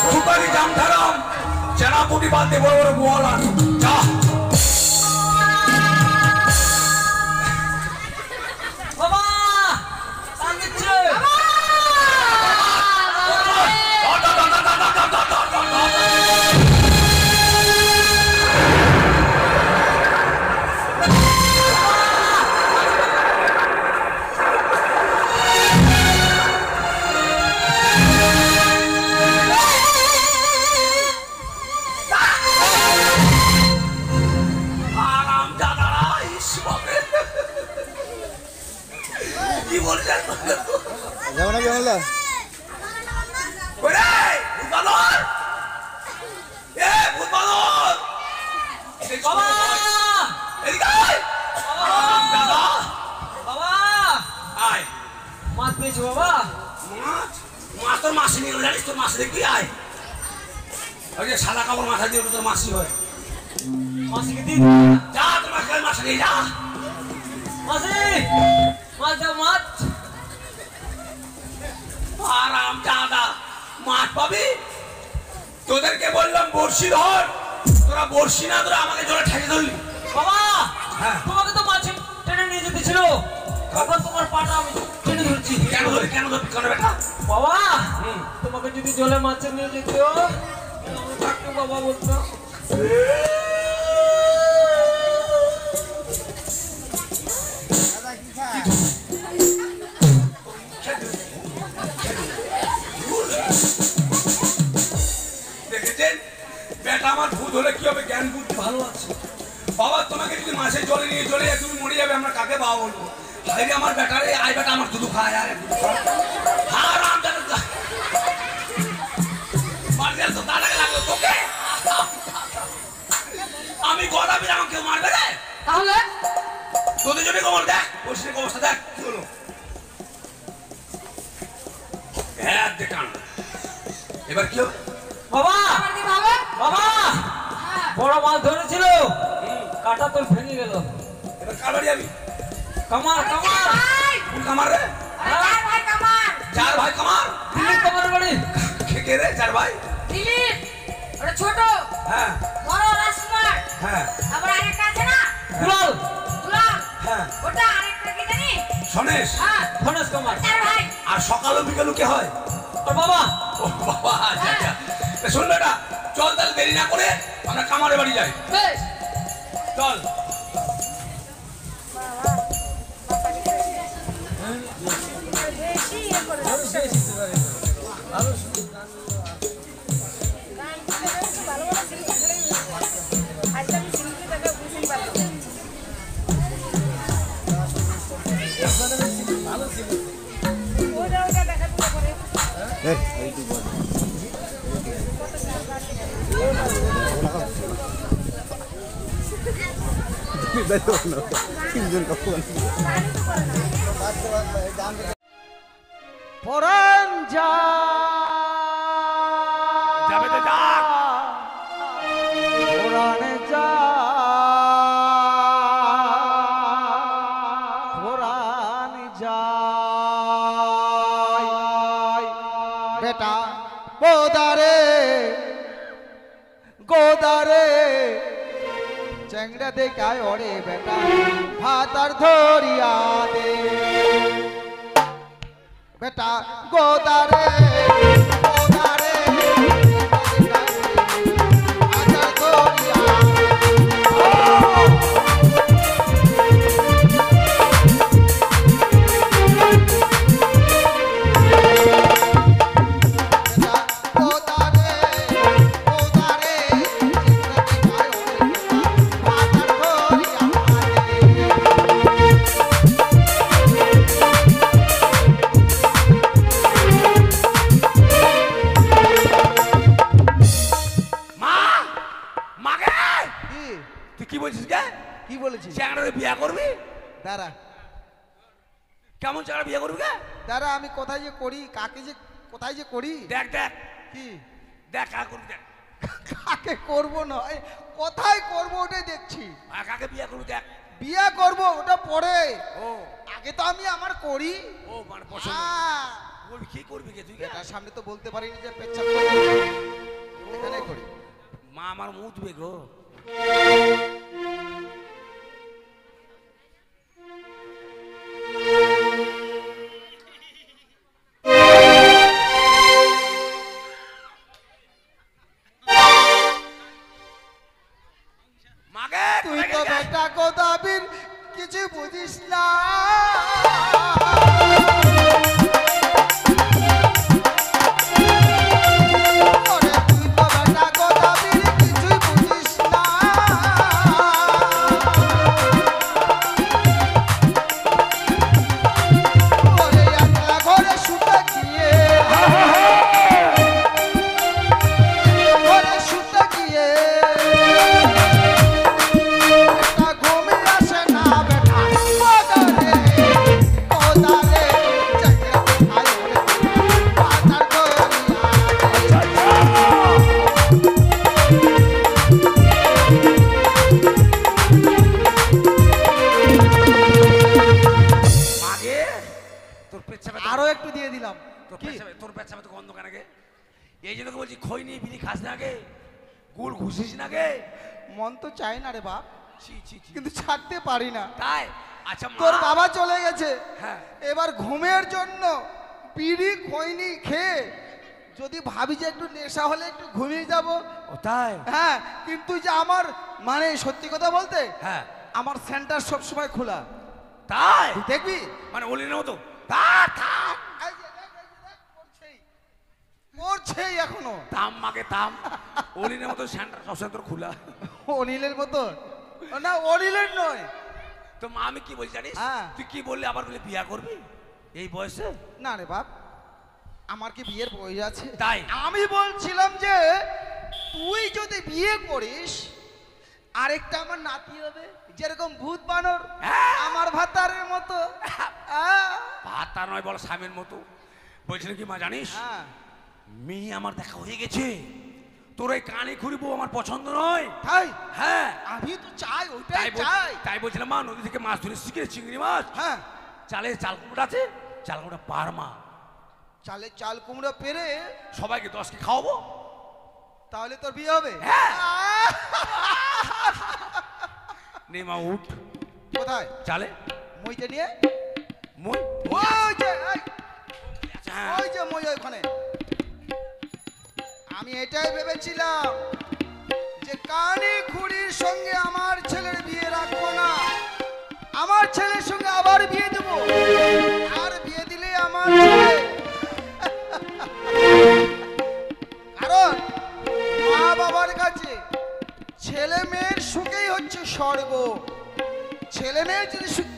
সুপারি জাম ধারাম চেনাপুটি বাঁধতে বড় বড় বোয়াল আনো যা বাবা টান দিচ্ছে কি বলছেন যাবো না কেমন বাবা বাবা মাছ পেয়েছি বাবা মাছ তোর মাসি নিয়ে জানিস তোর মাসি দেখবি আয় ওই যে সাদা কাপড় মাথা দিয়ে তোর মাসি হয় মাসিকে দিয়ে দিবি না। যা তোমার কাছে মাছ নিয়ে যা। মাসি মাছ দাও মাছ। আরাম জাদা মাছ পাবি? তোদেরকে বললাম বড়শি ধর, তোরা বড়শি না ধরে আমাকে জলে ঠেকে ধরলি। বাবা হ্যাঁ। তোমাকে তো মাছ টেনে নিয়ে যেতে ছিল, তখন তোমার পাটা আমি টেনে ধরছি। কেন ধরবি কেন বেটা? বাবা তোমাকে যদি জলে মাছ নিয়ে যেত আমি থাকতো বাবা বলতো। দেখেছেন বেটা আমার ভূত হলে কি হবে, জ্ঞান বুদ্ধি ভালো আছে। বাবা তোমাকে যদি মাছের জলে নিয়ে চলে যায় তুমি মরে যাবে, আমরা কাকে বাবা বলবো? হাইরে আমার বেটারে, আই বেটা আমার দুধু খায় আর হারাম জাদা মারবে তো দাঁড়াকে লাগলো তোকে। আমি গলাবি আমাকে কেউ মারবে রে? তাহলে তোদের জন্য খবর দেখ, বসে অবস্থা দেখ কি হলো। হ্যাঁ দেখান এবার কি হবে? বাবা আমার কি ভাবে? বাবা হ্যাঁ। বড় মাছ ধরেছিল, কাটা তোর ভেঙে গেল। এবার কার বাড়ি যাবি? কামার কামার ভাই, কোন কামার রে? আরে চার ভাই কামার। চার ভাই কামার? দিলীপ কামারের বাড়ি। কে রে চার ভাই? দিলীপ, ওটা ছোট, হ্যাঁ বড় রাজকুমার। হ্যাঁ আবার আরেকটা আছে না? দুলাল দুলাল। হ্যাঁ ওটা আরেকটা কি জানি? সনেশ। হ্যাঁ, ধনেশ কামার। চার ভাই। আর সকালও বিকালও কে হয়? আর বাবা ও বাবা আচ্ছা আচ্ছা। তা শোন বেটা, চল তাহলে দেরি না করে আমরা কামারের বাড়ি যাই। বেশ। চল। পরাণ যা যাবে তো যাক। পরাণ যা পরাণ যায় বেটা গোদারে গোদারে চেংড়া দেখায় ওরে বেটা ভাত আর ধরিয়া দে বেটা গোদারে গোদারে ভাত আর ধরিয়া মা মাকে তুই কি বলছিস গে? কি বলেছিস চ্যাংড়ারে বিয়ে করবি? দাঁড়া কেমন চ্যাংড়া বিয়ে করবি গে? দাঁড়া আমি কোথায় যে করি কাকে যে কোথায় যে করি দেখ দেখ কি দেখ কাকে করবি দেখ। কাকে করব নয় কোথায় করব ওটাই দেখছি আর কাকে বিয়ে করবি দেখ। বিয়ে করব ওটা পরে ও আগে তো আমি আমার করি ও মানে পছন্দ হ্যাঁ। করবি কি করবি গে তুই গে? এটার সামনে তো বলতে পারিনি যে পেচ্ছাপ করব এখানে করি মা আমার মুতবে গো। মাকে তুই কোথায় তো গেছিস? বেটা গোদাবির কিছু বুঝিস না ওরে তুই তো বেটা গোদাবির কিছুই বুঝিস না ওরে একলা ঘরে শুতে গিয়ে ঘরে শুতে গিয়ে ঘুমিয়ে আসে না বেটা গে? গুল ঘুষিস না গে? মন তো চাই না রে বাপ, ছি ছি ছি। কিন্তু ছাড়তে পারি না। তাই? আচ্ছা মা। তোর বাবা চলে গেছে, হ্যাঁ। এবার ঘুমের জন্য বিড়ি খৈনি খেয়ে যদি ভাবি যে একটু নেশা হলে একটু ঘুমিয়ে যাব। ও তাই? হ্যাঁ, কিন্তু যে আমার মানে সত্যি কথা বলতে হ্যাঁ। আমার সেন্টার সব সময় খোলা। তাই? তুই দেখবি মানে অলিনের মতো? থাম এই যে দেখ, এই যে দেখ, করছেই এখনো। থাম মাকে থাম। অলিনের মতো সেন্টার সবসময় তোর খোলা। অনিলের মতো না, অনিলের নয়। তো মা আমি কি বলছি জানিস? হ্যাঁ। তুই কি বললি আবার বলে বিয়া করবি এই বয়সে? না রে বাপ, আমার কি বিয়ের বয়স আছে? তাই? আমি বলছিলাম যে তুই যদি বিয়ে করিস আরেকটা আমার নাতি হবে, যেরকম ভূত বানর হ্যাঁ। আমার ভাতারের মতো। ভাতা নয় বল, স্বামীর মতো। বলছিলাম কি মা জানিস, হ্যাঁ। মেয়ে আমার দেখা হয়ে গেছে। তোর এই কানে খুঁড়ি বউ আমার পছন্দ নয়। তাই? হ্যাঁ। আমি তো চাই, ওইটাই চাই। তাই বলছিলাম মা, নদী থেকে মাছ ধরে শিখে চিংড়ি মাছ। হ্যাঁ, চালে চাল কুমড়া আছে, চাল কুমড়া পার মা। চালে চাল কুমড়ো পেরে সবাইকে 10 কে খাওয়াবো। তাহলে তোর বিয়ে হবে। হ্যাঁ। নে মা উঠ। কোথায়? চালে মইটা নিয়ে মই। ওই যে এই, হ্যাঁ। ওই যে মই ওইখানে। আমি এটাই ভেবেছিলাম যে কানে খুড়ির সঙ্গে আমার ছেলের বিয়ে রাখবো না, আমার ছেলের সঙ্গে আবার বিয়ে দেবো। আর বিয়ে দিলে আমার ছেলে কারণ মা বাবার কাছে ছেলে মেয়ের সুখেই হচ্ছে স্বর্গ। ছেলে মেয়ের যদি সুখ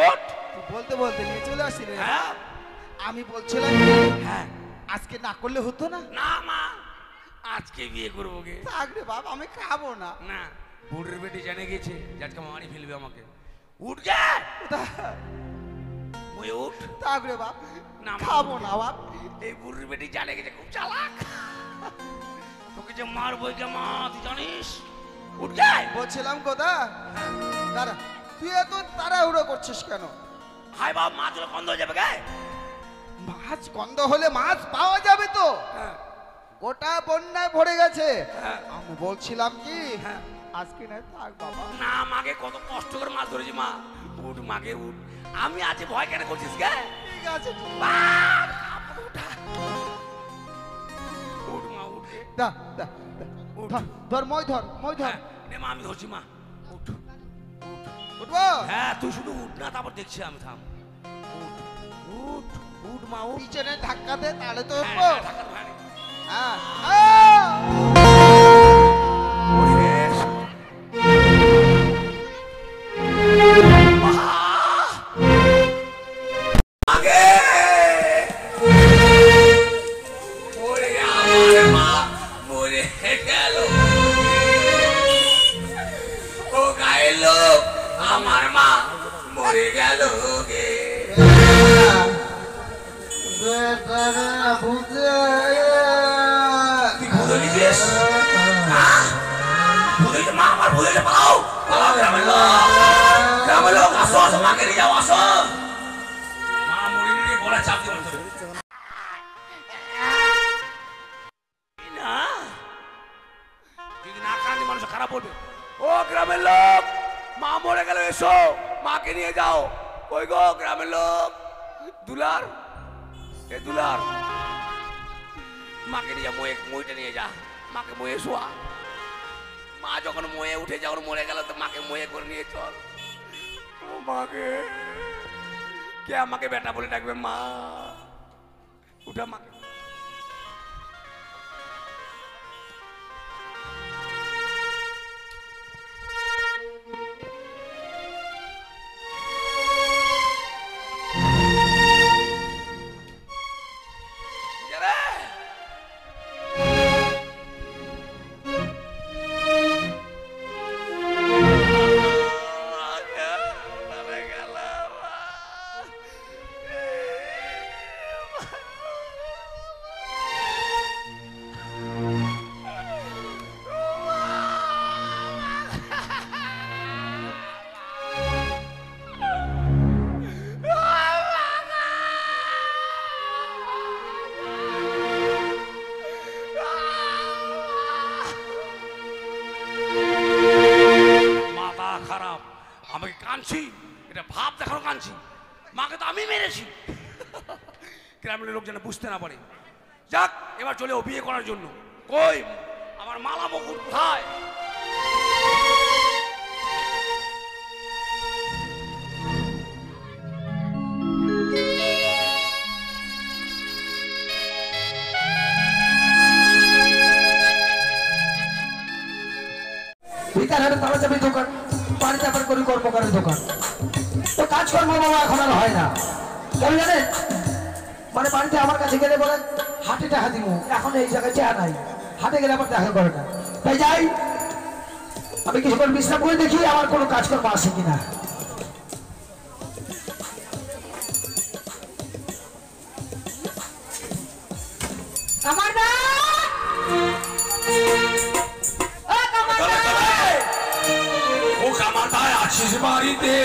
ওঠ। তুই বলতে বলতে নিয়ে চলে আসি রে। হ্যাঁ। আমি বলছিলাম কি, হ্যাঁ। আজকে না করলে হতো না? না মা, আজকে বিয়ে করবো গে। থাক রে বাপ, আমি খাবো না। না, বুড়ের বেটি জেনে গেছে যে আজকে মারি ফেলবে আমাকে। উঠ গে। মই উঠ। থাক রে বাপ, না, মা, খাবো উঠ। না বাপ। এই বুড়ির বেটি জানে গেছে খুব চালাক। তোকে যে মারবো গে মা, তুই জানিস? উঠ গে। বলছিলাম কথা, দাঁড়া, তুই এত তাড়াহুড়ো করছিস কেন? হাই বাপ, মাছ হলে গন্ধ হয়ে যাবে গে। মাছ গন্ধ হলে মাছ পাওয়া যাবে তো? হ্যাঁ। গোটা বন্যায় ভরে গেছে। হ্যাঁ। আমি বলছিলাম কি, হ্যাঁ। আজকে না থাক বাবা। না, মাকে কত কষ্ট করে মাছ ধরেছি মা। উঠ মাকে উঠ। আমি আছি, ভয় কেন করছিস গে? ঠিক আছে, বাপ, উঠ মা, উঠ গে। দা দা দা। উঠ। ধর মই ধর, মই ধর। হ্যাঁ, নে মা, আমি ধরছি মা। উঠ। উঠবো? হ্যাঁ, তুই শুধু উঠ না, তারপর দেখছি আমি। থাম। উঠ উঠ উঠ মা, উঠ। পিছনে ধাক্কা দে, তাহলে তো হ্যাঁ, উঠবো। হ্যাঁ, ধাক্কা তো হয়নি। হ্যাঁ। পরিবেশ। আগে ওরে আমার মা মরে গেল। ও গাইল আমার মা মরে গেল গে। তুই ভুলে গেছিস? হ্যাঁ? ভুলে গেছিস? মা আমার ভুলে গেছে, পালাও পালাও। গ্রামের লোক, গ্রামের লোক, আসো আসো, মাকে নিয়ে যাও, আসো। মা মরে নিয়ে গলা চাপ দিয়ে বলতো না, যদি না কাঁদে মানুষ খারাপ বলবে। ও গ্রামের লোক, মা মরে গেল, এসো মাকে নিয়ে যাও। ওই গো গ্রামের লোক, দুলার, এ দুলার, মাকে নিয়ে যা, মইটা নিয়ে যা, মাকে ময়ে শোয়া। মা যখন ময়ে উঠে যখন মরে গেল, তো মাকে ময়ে করে নিয়ে চল। ও মাকে, কে আমাকে বেটা বলে ডাকবে? মা উঠা মাকে। বলছি, মাকে তো আমি মেরেছি। গ্রামের লোক যেন বুঝতে না পারে। যাক, এবার চলে ও বিয়ে করার জন্য। কই আমার মালা মুকুট কোথায়? ভিতর হাটে তালা চাবি দোকান, বাড়িতে আবার করি কর্মকারের দোকান। তো কাজকর্ম বাবা এখন আর হয় না, কেন জানেন? মানে বাড়িতে আমার কাছে গেলে বলে হাটে টাকা দিব, এখন এই জায়গায় চেয়া নাই, হাটে গেলে আবার দেখা করে না। তাই যাই, আমি কিছুক্ষণ বিশ্রাম করে দেখি আমার কোনো কাজকর্ম আসে কিনা। কামারদা ও কামারদা ও কামারদায় আছিস বাড়িতে?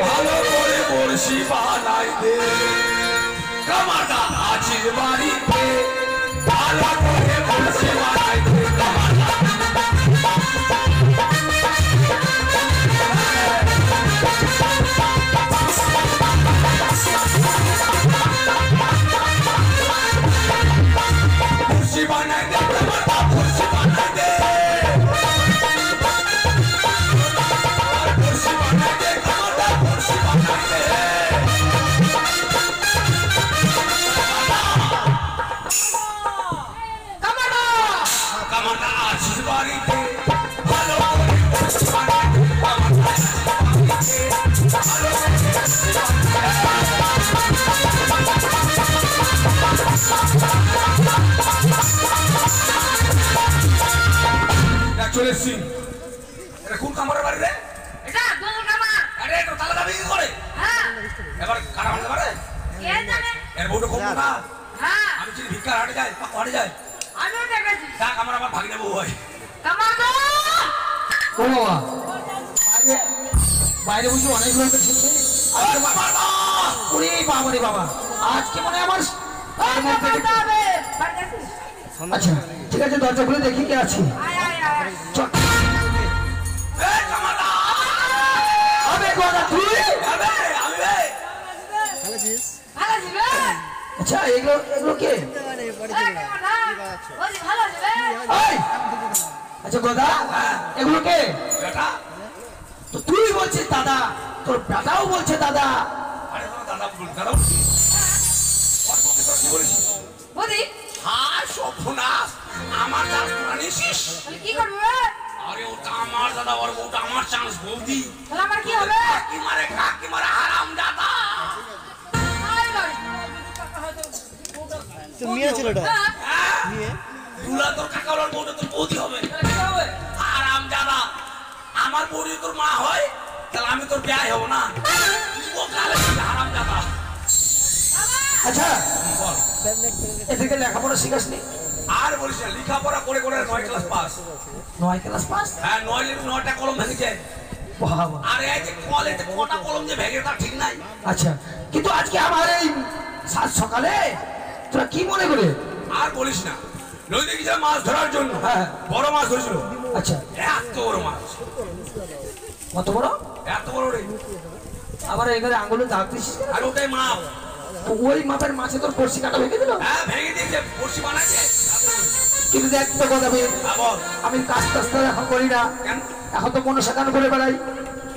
ভালো করে বড়শি বানাই দে। কামারদা আছিস বাড়িতে? ভালো করে বড়শি বানাই দে। কামারদা বড়শি বানাই দে। কামারদা বড়শি বানাই দে। বড়শি বানাই দে। কামারদা বড়শি বানাই দে। কামারদা আছিস বাড়িতে? ভালো করে বড়শি বানাই দে। কামারদা আছিস বাড়িতে? ভালো করে বড়শি চলে এসছি। এটা কোন কামারের বাড়ি রে? এটা দুল কামার। আরে তো তালা দাবি কি করে? হ্যাঁ এবার কারা ভাঙতে পারে? কে জানে? এর বউটা কোন না? হ্যাঁ আমি চিনি ভিক্ষার হাটে যায়, পাক হাটে যায়। আমিও দেখেছি। দেখ আমার আবার ভাগিনা বউ হয়। কামারদা ও বাবা, বাইরে বাইরে বসে অনেক লোক এসেছে। আজকে কামারদা! ওরে বাবা রে বাবা, আজকে মনে হয় আমার কামারদা বে বাড়িতে আচ্ছা ঠিক আছে, দরজা খুলে দেখি কে আছে। আয় আয় আয় চল। এই কামারদা! আবে গোদা তুই? আবে আমি রে। ভালো ছিবে? আচ্ছা এগুলো কে? কামারদা ওই ভালো ছিবে? এই! আচ্ছা গোদা, এগুলো কে? বেটা, তো তুই বলছিস দাদা, তোর বেটাও বলছে দাদা। আরে তোমার দাদা বল, দাদা বল। ওর মুখে তোর কি বলেছিস? বদি হায় সর্বনাশ! আমার চান্স তোরা নিছিস? তাহলে কি করবে? আরে ওটা আমার দাদা, ওর বউটা আমার চান্স বৌদি। তাহলে আমার কি হবে? কাকি মারে হারাম দাদা। আয় লড়ি। তো মেয়ে ছেলেটা হ্যাঁ দুলা তোর কাকা ওর বউটা তোর বৌদি হবে। তাহলে কি হবে? হারাম দাদা, আমার বৌদি তোর মা হয়, তাহলে আমি তোর বিয়ে হব না। ও কালে হারাম দাদা। আচ্ছা বল। এদেরকে লেখাপড়া শিখাসনি? আর বলিস না, লেখাপড়া করে করে 9 ক্লাস পাস। 9 class pass? হ্যাঁ, 9টা কলম ভেঙেছে। বাবা। আর এই যে কলেজে কটা কলম যে ভেঙে তা ঠিক নাই। আচ্ছা, কিন্তু আজকে আমার এই সাত সকালে তোরা কি মনে করে? আর বলিস না, নদীতে গিয়ে মাছ ধরার জন্য হ্যাঁ। বড় মাছ ধরেছিল। আচ্ছা, এত বড় মাছ, কত বড়? এত বড় রে। আবার এখানে আঙুলে দাগ দিছিস কেন? আর ওটাই মাপ। ওই মাপের মাছে তোর কলসি কাটা ভেঙে দিল? হ্যাঁ, ভেঙে দিয়েছে, বড়শি বানাইছে। কিন্তু দেখ তো কথা বের, বল আমি কাজ টাজ তো এখন করি না, কেন? এখন তো মনে সাকান করে বেড়াই।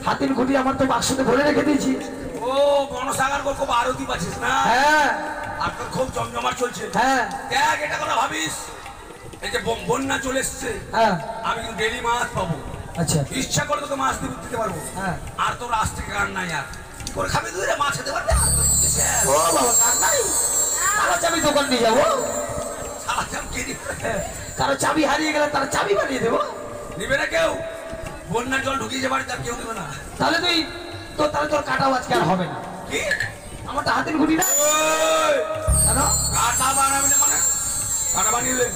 হাতির খুঁটি আমার তো বাক্সতে ভরে রেখে দিয়েছি। ও গণসাগর কর খুব আরতি পাচ্ছিস না? হ্যাঁ আর তোর খুব জমজমাট চলছে। হ্যাঁ দেখ, এটা কথা ভাবিস, এই যে বন্যা চলে এসছে, হ্যাঁ। আমি কিন্তু ডেলি মাছ পাবো। আচ্ছা ইচ্ছা করে তোকে মাছ দিতে পারবো। হ্যাঁ। আর তোর আজ থেকে কার নাই, আর কি করে খাবি তুই রে? মাছ খেতে পারবি? ও বাবা, কার নাই? কারো চাবি দোকান নিয়ে যাবো, সারাদিন কে দিবে? কারো চাবি হারিয়ে গেলে তার চাবি বানিয়ে দেবো। নিবে না কেউ। বন্যার জল ঢুকিয়েছে বাড়িতে, আর কেউ নেবে না। তাহলে তাহলে তোর কাটাও আজকে আর হবে না। কি? আমার তো হাতির খুঁটি না। ওই, কেন? কাটা বানাবি না মানে? কাটা বানিয়ে দে।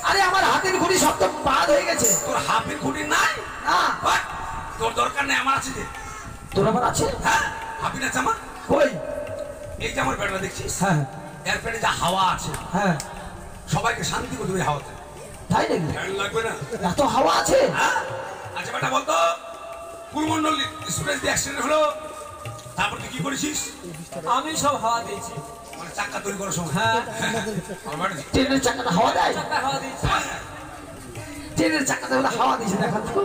আরে আমার হাতির খুঁটি সব তো বাদ হয়ে গেছে। তোর হাফির খুঁটি নাই? না, বাট, তোর দরকার নেই, আমার আছে যে। তোর আবার আছে? হ্যাঁ, হাফিন আছে আমার। কই? এই যে আমার পেটটা দেখছিস, হ্যাঁ এর পেটে যা হাওয়া আছে, হ্যাঁ। সবাইকে শান্তি করে দেবে হাওয়াতে। তাই নাকি? ফ্যান লাগবে না? এত হাওয়া আছে? হ্যাঁ? আচ্ছা বেটা বলতো, কুলমন্ডল এক্সপ্রেস দিয়ে অ্যাক্সিডেন্ট হলো, তারপর তুই কি করেছিস? আমি সব হাওয়া দিয়েছি। মানে চাক্কা তৈরি করার সময়। হ্যাঁ, আমার ট্রেনের চাকাটা হাওয়া দেয়? চাকা হাওয়া দিয়েছি। ট্রেনের চাকাতে বলে হাওয়া দিয়েছে দেখা তো।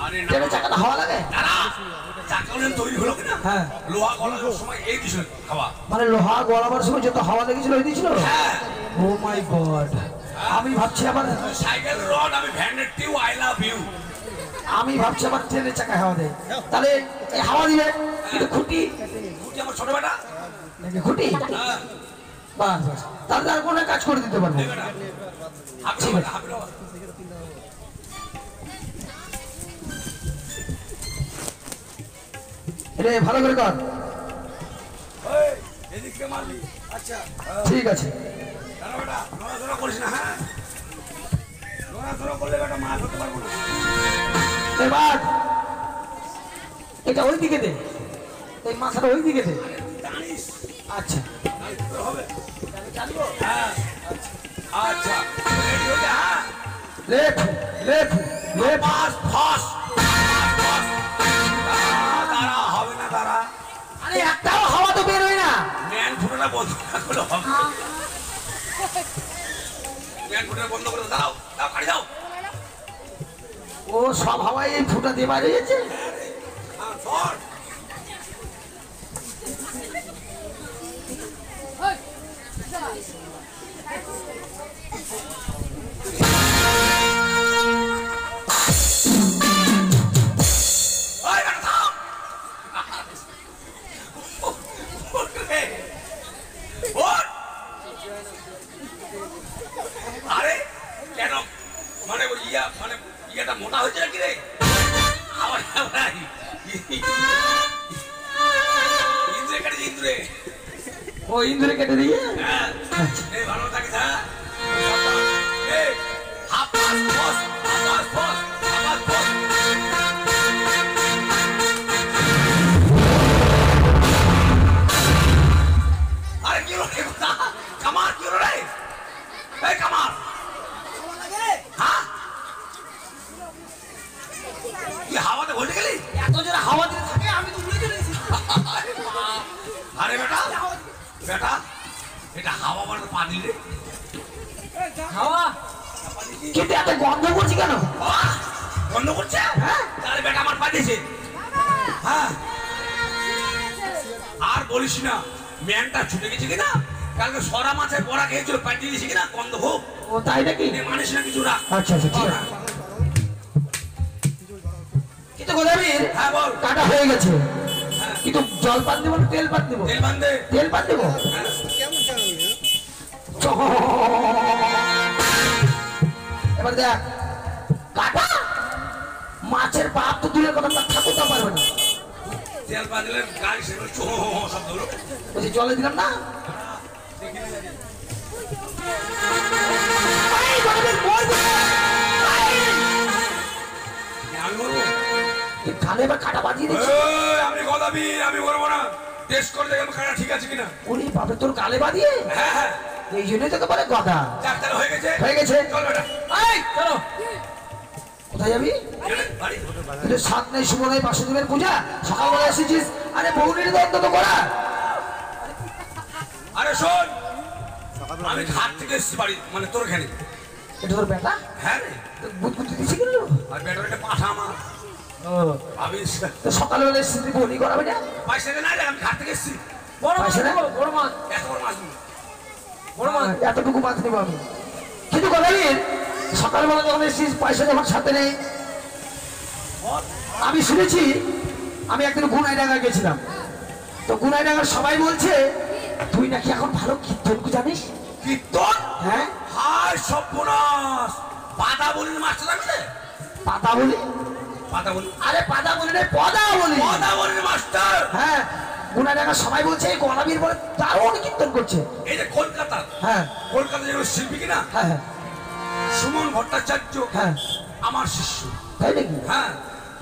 আরে না, ট্রেনের চাকাটা হাওয়া লাগে? দাঁড়া, চাক্কা ওখানে তৈরি হলো কিনা? হ্যাঁ। লোহা গলানোর সময় এই দিছিল খাওয়া। মানে লোহা গলাবার সময় যত হাওয়া লেগেছিল ওই দিয়েছিল? হ্যাঁ। ও মাই গড, আমি ভাবছি আবার সাইকেল রড, আমি ভ্যানের টিউ, আই লাভ ইউ। আবার ট্রেনের চাকায় হাওয়া দেয়। তাহলে এই হাওয়া দিবে কিন্তু খুঁটি খুঁটি আমার ছোট বেটা। নাকি খুঁটি? হ্যাঁ, বাস বাস, তাহলে আর কোনো কাজ করে দিতে পারবো। এই বেটা। হাবিল বেটা, হাবিল বাবা। রে ভালো করে কর। ওই, এদিকে মারবি। আচ্ছা, ঠিক আছে। দাঁড়া বেটা, নড়াচড়া করিস না, হ্যাঁ? নড়াচড়া করলে বেটা মাছ হতে পারবো না। এবার এটা ওই দিকে দে, এই মাথাটা ওই দিকে দে। জানিস? আচ্ছা হবে। হ্যাঁ, আচ্ছা, রেডি হয়ে যা, হ্যাঁ? Left left left. পাস, ফাস, ফাস। দাঁড়া, হবে না, দাঁড়া। আরে একটাও হাওয়া তো বের হয় না। ম্যান ফুটোটা বন্ধ না করলে হবে। ম্যান ফুটোটা বন্ধ করে দাও, দাও, কাটি দাও। ও সব হাওয়ায় এই ফুটা দিয়ে বাইরে গেছে। হ্যাঁ, ধর। ওই, বেটা, থাম। ওঠ রে। ওঠ। আরে কেন মানে ওই মানে ইয়াটা মোটা হয়েছে নাকি রে? আবার আবার ইন্দ্রে কেটে ইন্দ্রে। ও ইন্দ্রে কেটে দিয়ে। হ্যাঁ, এই ভালো থাকিস, হ্যাঁ? এই, হাফ পাস, বস, হাফ পাস, বস, হাফ পাস, বস। আরে কি হলো রে কথা? কামার কি হলো রে? এই কামার, হ্যাঁ? তুই হাওয়াতে ভুলে গেলি? এত জোরে হাওয়া দিতে থাকে আমি তো উড়ে চলে এসেছি। আরে বাপ। আরে বেটা, বেটা, এটা হাওয়া মানে পানি রে। হাওয়া কিন্তু এত গন্ধ করছি কেন? বাহ, বন্ধ করছে? হ্যাঁ, তাহলে বেটা আমার পাঠিয়েছে। হ্যাঁ, আর বলিস না, ম্যানটা ছুটে গেছে কিনা, কালকে সরা মাছের বড়া খেয়েছিল, পাঠিয়ে দিয়েছে কিনা গন্ধ হোক। ও তাই নাকি? মানিস না কিছু রাখ। আচ্ছা আচ্ছা ঠিক আছে। কিন্তু গোলামীর হ্যাঁ বল। কাটা হয়ে গেছে, কিন্তু জল পান দেবো না তেল পান দেবো? তেল বান্ধে। তেল পান দেবো। এবার দেখ কাটা মাছের বাপ তো দূরের কথা, তার ঠাকুরটা পারবে না। তেল বাঁধলে গাড়ি সেগুলো চো শব্দ হলো। বলছি জলে দিলাম না। এই গোলামীর মরবে। আমি বলবো এই গালে এবার কাটা বাজিয়ে দিচ্ছি। আমি গলাবি, আমি বলবো না। টেস্ট করে দেখে কাটা ঠিক আছে কিনা। ওরে বাপরে, তোর গালে বাজিয়ে? হ্যাঁ হ্যাঁ, এই জন্যই তোকে বলে গদা। ডাক্তার হয়ে গেছে। হয়ে গেছে। চল বেটা। এই চলো, কোথায় যাবি? বাড়ি। কিন্তু সাত নেই শুভ নেই বাসুদেবের পূজা, সকালবেলা এসেছিস। আরে বৌনির তো অন্তত করা। আরে শোন, আমি ঘাট থেকে এসেছি বাড়ি, মানে তোর এখানে। এটা তোর বেটা? হ্যাঁ রে। বুধ বুদ্ধি দিছি কিন্তু। আর বেটার একটা পাঠা আমার। ভাবিস তো সকালবেলা এসেছিস, তুই বৌনি করাবে না? পয়সা না, আমি ঘাট থেকে এসেছি। বড় মাছ পাইছে না? নেবো, বড় মাছ, এত বড় মাছ নেবো। বড় মাছ। এতটুকু মাছ নেবো আমি। কিন্তু গোলামীর সকালবেলা যখন এসেছিস পয়সা যখন সাথে নেই, আমি শুনেছি, আমি একদিন গুনাইডাঙ্গা গেছিলাম, তো গুনাইডাঙ্গার সবাই বলছে তুই নাকি এখন ভালো কীর্তন জানিস। কীর্তন? হ্যাঁ, হায় সর্বনাশ। পাতা বলি মাছটা জানবে? পাতা বলি? পাতা বলি? আরে পাতা বলি না, পদা বলি। পাতা বলি মাস্টার। হ্যাঁ, গুনাইডাঙ্গা সবাই বলছে এই গোলামীর বলে দারুণ কীর্তন করছে। এই যে কলকাতা, হ্যাঁ কলকাতা যেগুলো শিল্পী কিনা, হ্যাঁ হ্যাঁ সুমন ভট্টাচার্য হ্যাঁ, আমার শিষ্য। তাই নাকি? হ্যাঁ,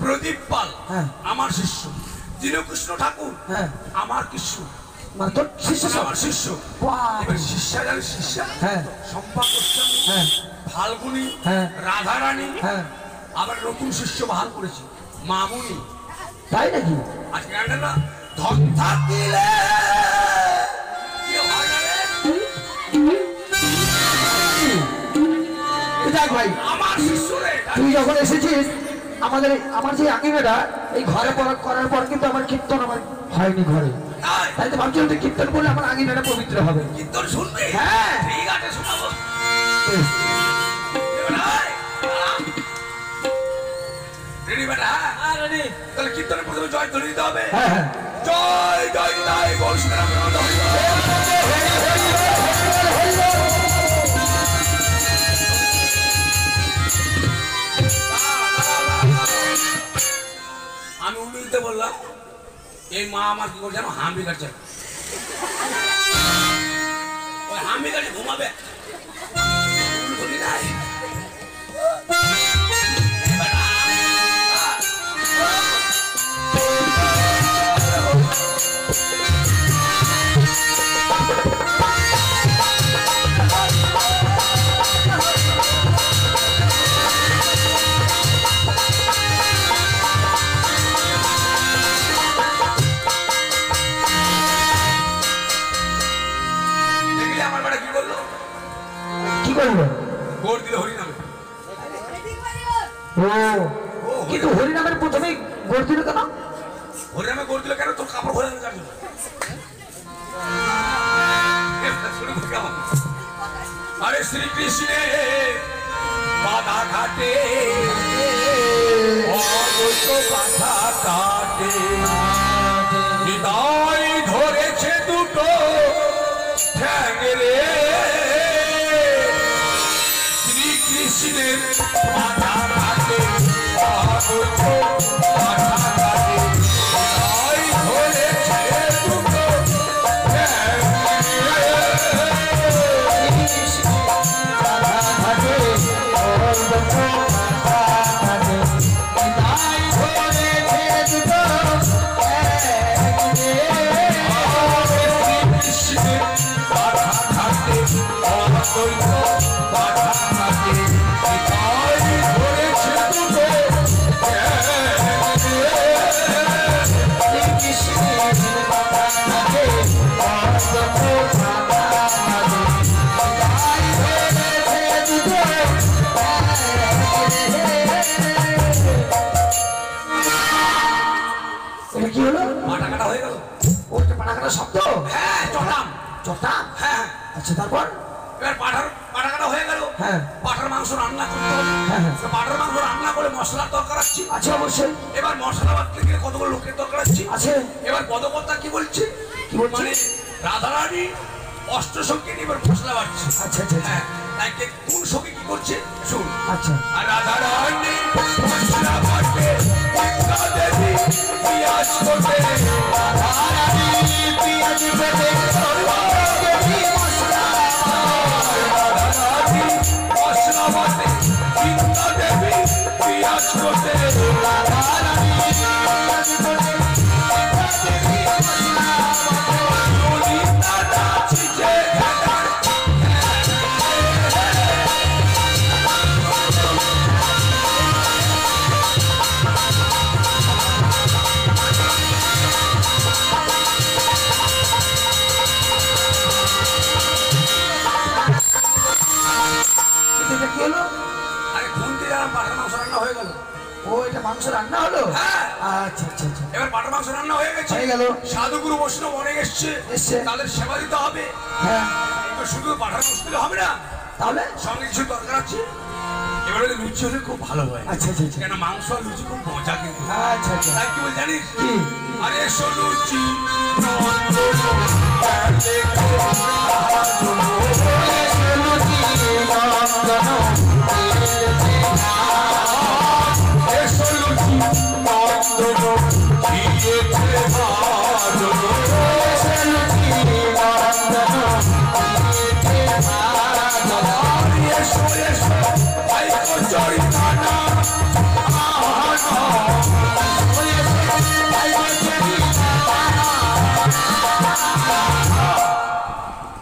প্রদীপ পাল হ্যাঁ। আমার শিষ্য। দীনকৃষ্ণ ঠাকুর হ্যাঁ, আমার শিষ্য। মানে তোর শিষ্য সব? আমার শিষ্য। বাহ! এবার শিষ্যা জানি শিষ্যা, হ্যাঁ শম্পা গোস্বামী, হ্যাঁ ফাল্গুনি, হ্যাঁ। রাধারানী, হ্যাঁ। আবার নতুন শিষ্য বহাল করেছি। মামুনি। তাই নাকি? আজকে গানটা না ধন থাকিলে কি হয় না রে? যাক ভাই, আমার শিষ্য রে। তুই যখন এসেছিস আমার যে আঙিনাটা এই ঘরে করার পর কিন্তু আমার কীর্তন আমার হয়নি ঘরে, তাই তাই তো ভাবছিলাম তুই কীর্তন করলে আমার আঙিনাটা পবিত্র হবে। কীর্তন শুনবি? হ্যাঁ। ঠিক আছে, শোনাবো। বেশ। রেডি বেটা? হ্যাঁ রেডি। তাহলে কীর্তনের প্রথমে জয় ধ্বনি দিতে হবে। হ্যাঁ হ্যাঁ। জয় জয় জয় বৈষ্ণব আমি উল্লুতে বললাম এই মা আমার কি করছে জানো? হাম্বি কাটছে। ওই হাম্বি কাটে ঘুমাবে। বলি নাই দেখলি আমার বেটা কি করলো? কি করবো? গোড় দিল হরি নামে। ও কিন্তু হরিনামের প্রথমেই গোড় দিল কেন? হরি নামে গোড় দিল কেন? তোর কাপড় খোলা যার জন্য। আরে শ্রীকৃষ্ণে বাধা ঘাটে বাধা কাটে হৃদয় ধরেছে দুটো ঠ্যাং রে শ্রীকৃষ্ণের বাধা ঘাটে বাধা ঘাটে হৃদয় ধরেছে দুটো ঠ্যাং এটা কি হলো? মাথা কাটা হয়ে গেল। ওটা পানাকাটা শব্দ? হ্যাঁ, চটাম। চটাম? হ্যাঁ, আচ্ছা তারপর? এবার পাঠা কাটা হয়ে গেল। হ্যাঁ। পাঠার মাংস রান্না করতে হবে। হ্যাঁ, হ্যাঁ। তো পাঠার মাংস রান্না করে মশলার দরকার আছে। আছে অবশ্যই এবার মশলা বাটতে গেলে কতগুলো লোকের দরকার আছে। আছে। এবার পদকর্তা কি বলছে? কি বলছে? মানে রাধারানী অষ্টসঙ্গিনী এবার মশলা বাটছে। আচ্ছা আচ্ছা হ্যাঁ, তাই কোন সঙ্গী কি করছে শুন। আচ্ছা। আর রাধারানী মশলা বাটে গীতা দেবী পিয়াজ করবে। রাধারানী পিয়াজ করবে। রাধারানী মশলা বাটে গীতা দেবী পিয়াজ করবে। রাধারানী পিয়াজ করবে। গীতা দেবী মশলা বাটে। ললিতা নাচিছে ঘাটার। এটা কি হলো? আরে খুনতে যারা পাঠার মাংস রান্না হয়ে গেল। ও এটা মাংস রান্না হলো? হ্যাঁ। আচ্ছা আচ্ছা আচ্ছা। এবার পাঠার মাংস রান্না হয়ে গেছে। হয়ে গেল। সাধুগুরু বৈষ্ণব অনেক এসছে। এসছে। তাদের সেবা দিতে হবে। হ্যাঁ। তো শুধু পাঠার মাংস দিলে হবে না, তাহলে? সঙ্গে কিছু দরকার আছে। এবার হলে লুচি হলে খুব ভালো হয়। আচ্ছা আচ্ছা আচ্ছা। কেন মাংস আর লুচি খুব মজা কিন্তু। আচ্ছা আচ্ছা। তাই কি বল জানিস? কি? আরে এসো লুচি নন্দন প্যালে এসো লুচি নন্দন দিয়েছে ভাজন। এসো এসো ভাই কচুরি নানা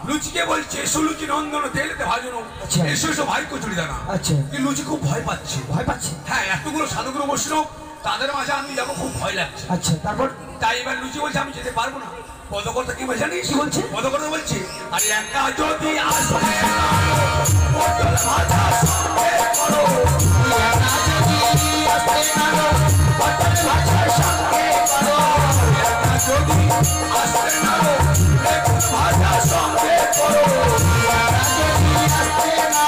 লুচিকে বলছে এসো লুচি নন্দন তেলেতে ভাজনো। আচ্ছা। এসো এসো ভাই কচুরি দানা। আচ্ছা। কি লুচি খুব ভয় পাচ্ছে। ভয় পাচ্ছি? হ্যাঁ, এতগুলো সাধুগুরু বৈষ্ণব তাদের মাঝে আমি যাবো, খুব ভয় লাগছে। আচ্ছা তারপর তাই এবার লুচি বলছে আমি যেতে পারবো না। পদকর্তা কি বলছে জানিস? কি বলছে? পদকর্তা বলছে আরে একা যদি আসে না, পটল ভাজা সঙ্গে করো। একা যদি আসে না, পটল ভাজা সঙ্গে করো। একা যদি আসে না, বেগুন ভাজা সঙ্গে করো। একা যদি আসে না,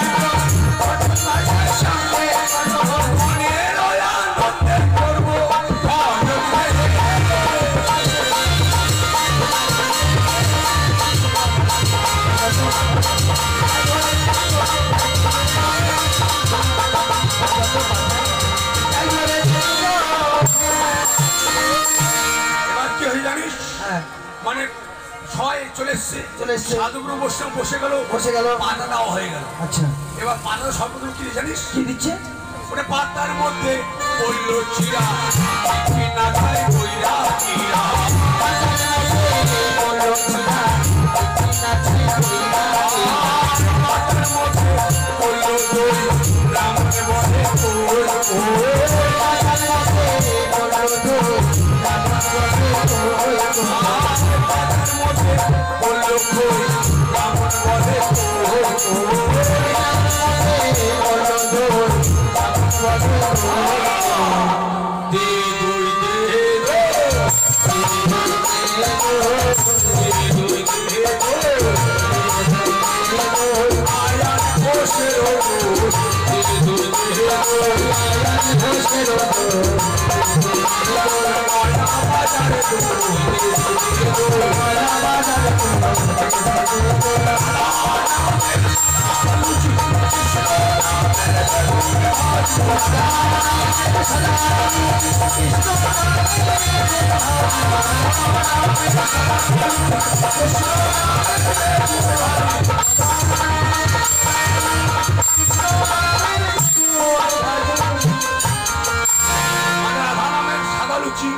পটল ভাজা সঙ্গে করো। মনের আনন্দে করবো হ্যাঁ মানে সবাই চলে এসছে, চলে এসছে। সাধুগুরু বসে গেল, বসে গেল। পাতা দেওয়া হয়ে গেল। আচ্ছা এবার পাতা সবগুলো কি জানিস? কি দিচ্ছে? ওটা পাতার মধ্যে পড়লো চিরা, কি না খায় কইরা চিরা। পাতার মধ্যে পড়লো দই, রামনে বলে ওই ওই। পাতার মধ্যে পড়লো দই, রামনে বলে ওই ওই। পাতার মধ্যে পড়লো দই, রামনে বলে ওই ওই। পড়লো দই,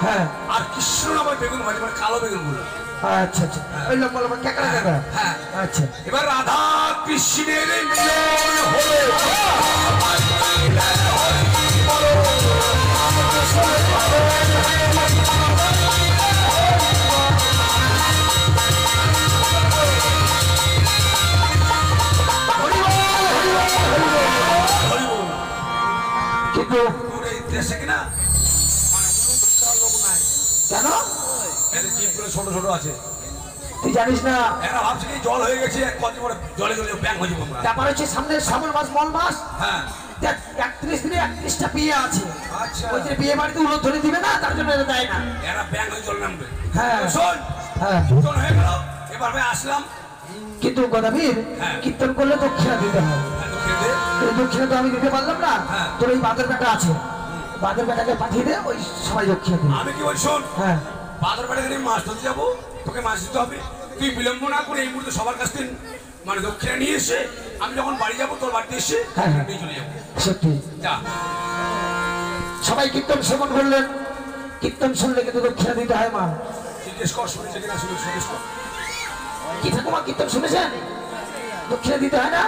হ্যাঁ আর কৃষ্ণ নামের বেগুন ভাজি, মানে কালো বেগুন গুলো। আচ্ছা আচ্ছা ওই লম্বা লম্বা ক্যাকড়া ক্যাকড়া। হ্যাঁ আচ্ছা এবার রাধা কৃষ্ণের মিলন হলো। কিন্তু তোর এই দেশে কিনা মানে উন্নত লোক নাই, কেন এদের জীবগুলো ছোট ছোট আছে। তুই জানিস না এরা ভাবছে কি জল হয়ে গেছে, কত বড় জলে জলে ব্যাং হয়ে যাবো আমরা। ব্যাপার হচ্ছে সামনে শ্রাবণ মাস মল মাস, হ্যাঁ 31 দিনে 31টা বিয়ে আছে। আচ্ছা ওই যে বিয়ে বাড়িতে উলো ধরে দিবে না, তার জন্য এটা দেয় না। এরা ব্যাং হয়ে জল নামবে। হ্যাঁ। শোন হ্যাঁ কীর্তন হয়ে গেল, এবার ভাই আসলাম। কিন্তু গদাবীর হ্যাঁ। কীর্তন করলে দক্ষিণা দিতে হবে। হ্যাঁ, তো খেতে। এই দক্ষিণা তো আমি দিতে পারলাম না। হ্যাঁ। তোর ওই বাঁদর বেটা আছে, বাঁদর বেটাকে পাঠিয়ে দে, ওই সবাই দক্ষিণা দিবে। আমি কি বলি শোন, হ্যাঁ বাদর বেড়ে গেলে মাছ ধরতে যাবো, তোকে মাছ দিতে হবে। তুই বিলম্ব না করে এই মুহূর্তে সবার কাছ থেকে মানে দক্ষিণা নিয়ে এসে আমি যখন বাড়ি যাবো তোর বাড়িতে এসে হ্যাঁ, হ্যাঁ। নিয়ে চলে যাবো। সত্যি যা সবাই কীর্তন শ্রবণ করলেন। কীর্তন শুনলে কিন্তু দক্ষিণা দিতে হয় মা। জিজ্ঞেস কর, শুনেছে কিনা শুনে জিজ্ঞেস কর। কি ঠাকুমা কীর্তন শুনেছেন? দক্ষিণা দিতে হয় না?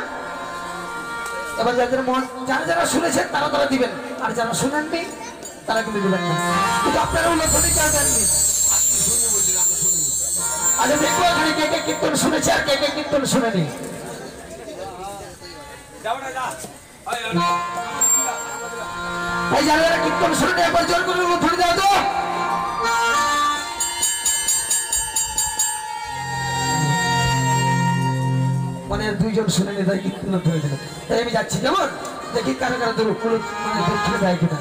এবার যাদের মন, যারা যারা শুনেছেন তারা তারা দিবেন, আর যারা শুনেননি তারা কিন্তু দিবেন না। কিন্তু আপনারা উল্লেখনি চাইবেননি। আচ্ছা দেখবো এখানে কে কে কীর্তন শুনেছে আর কে কে কীর্তন শুনেনি। যাও না যা। এই যারা যারা কীর্তন শুনেনি একবার জোর করে উল্লেখনি দাও তো। মানে দুইজন শুনেনি, তাই কীর্তন ধরে দিল। তাই আমি যাচ্ছি, কেমন দেখি কারা কারা তোর মানে দক্ষিণে দেয় কিনা।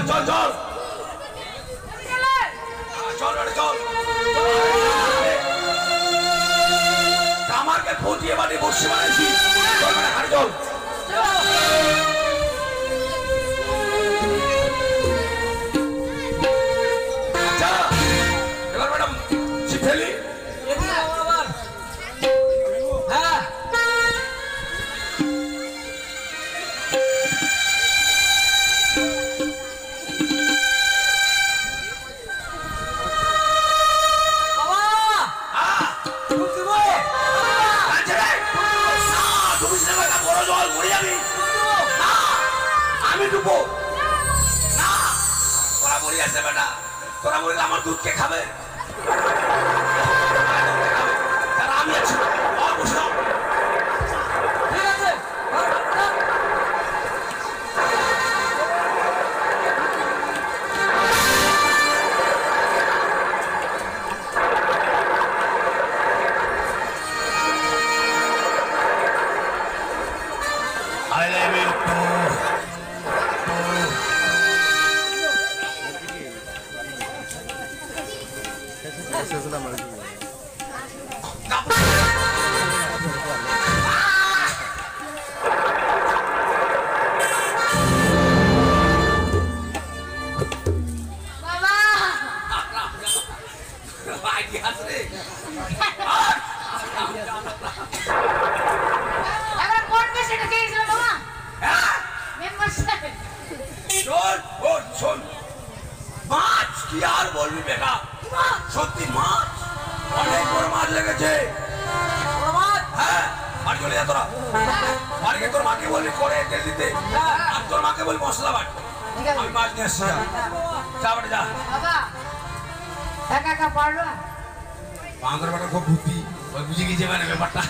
চল চল চল চল রে, চল কামারকে ফুটিয়ে বাড়ি বসে বানাইছি। চল মানে হাড়ি চল। মারবো না। তোরা মরে আসে বেটা, তোরা মরে আমার দুধকে খাবে। তারা আমি আছি অবশ্যই। ঠিক আছে I love you too. বাবা এবার কোন পেশেন্টে গিয়েছিল বাবা মেম্বার সাহেব শোন শোন শোন, মাছ কি আর বলবি বেটা, সত্যি মাছ, অনেক বড় মাছ লেগেছে। হ্যাঁ, বাড়ি চলে যা তোরা, বাড়ি গিয়ে তোর মাকে বলবি করে তেল দিতে, আর তোর মাকে বলবি মশলা বাটতে। আমি মাছ নিয়ে আসছি, যা বাড়ি যা। বাবা একা একা পারলো না বাঁদর বাটা খুব বুদ্ধি, ওই বুঝে গিয়েছে মানে ব্যাপারটা,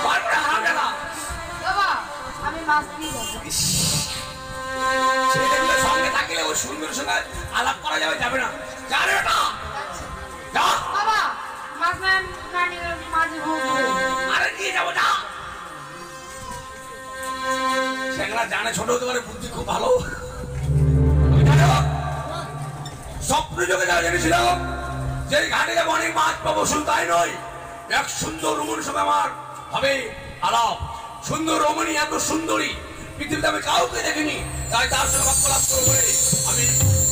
পারবে না হারাবে না। বাবা আমি মাছ দিয়ে যাবো ছেলেগুলো সঙ্গে থাকলে ওই সুন্দর সঙ্গে আলাপ করা যাবে, যাবে না, জানে না। যা, বাবা মাছ নানি মাঝে ভোগ আরে নিয়ে যাবো যা। সেগুলা জানে ছোট হতে পারে, বুদ্ধি খুব ভালো। আমি জানো, স্বপ্ন যোগে যা জেনেছিলাম যে ঘাটে যাবো অনেক মাছ পাবো, শুধু তাই নয়, এক সুন্দর রমণীর সঙ্গে আমার হবে আলাপ। সুন্দর রমণী, এত সুন্দরী পৃথিবীতে আমি কাউকে দেখিনি, তাই তার সঙ্গে বাক্য লাভ করবো বলে আমি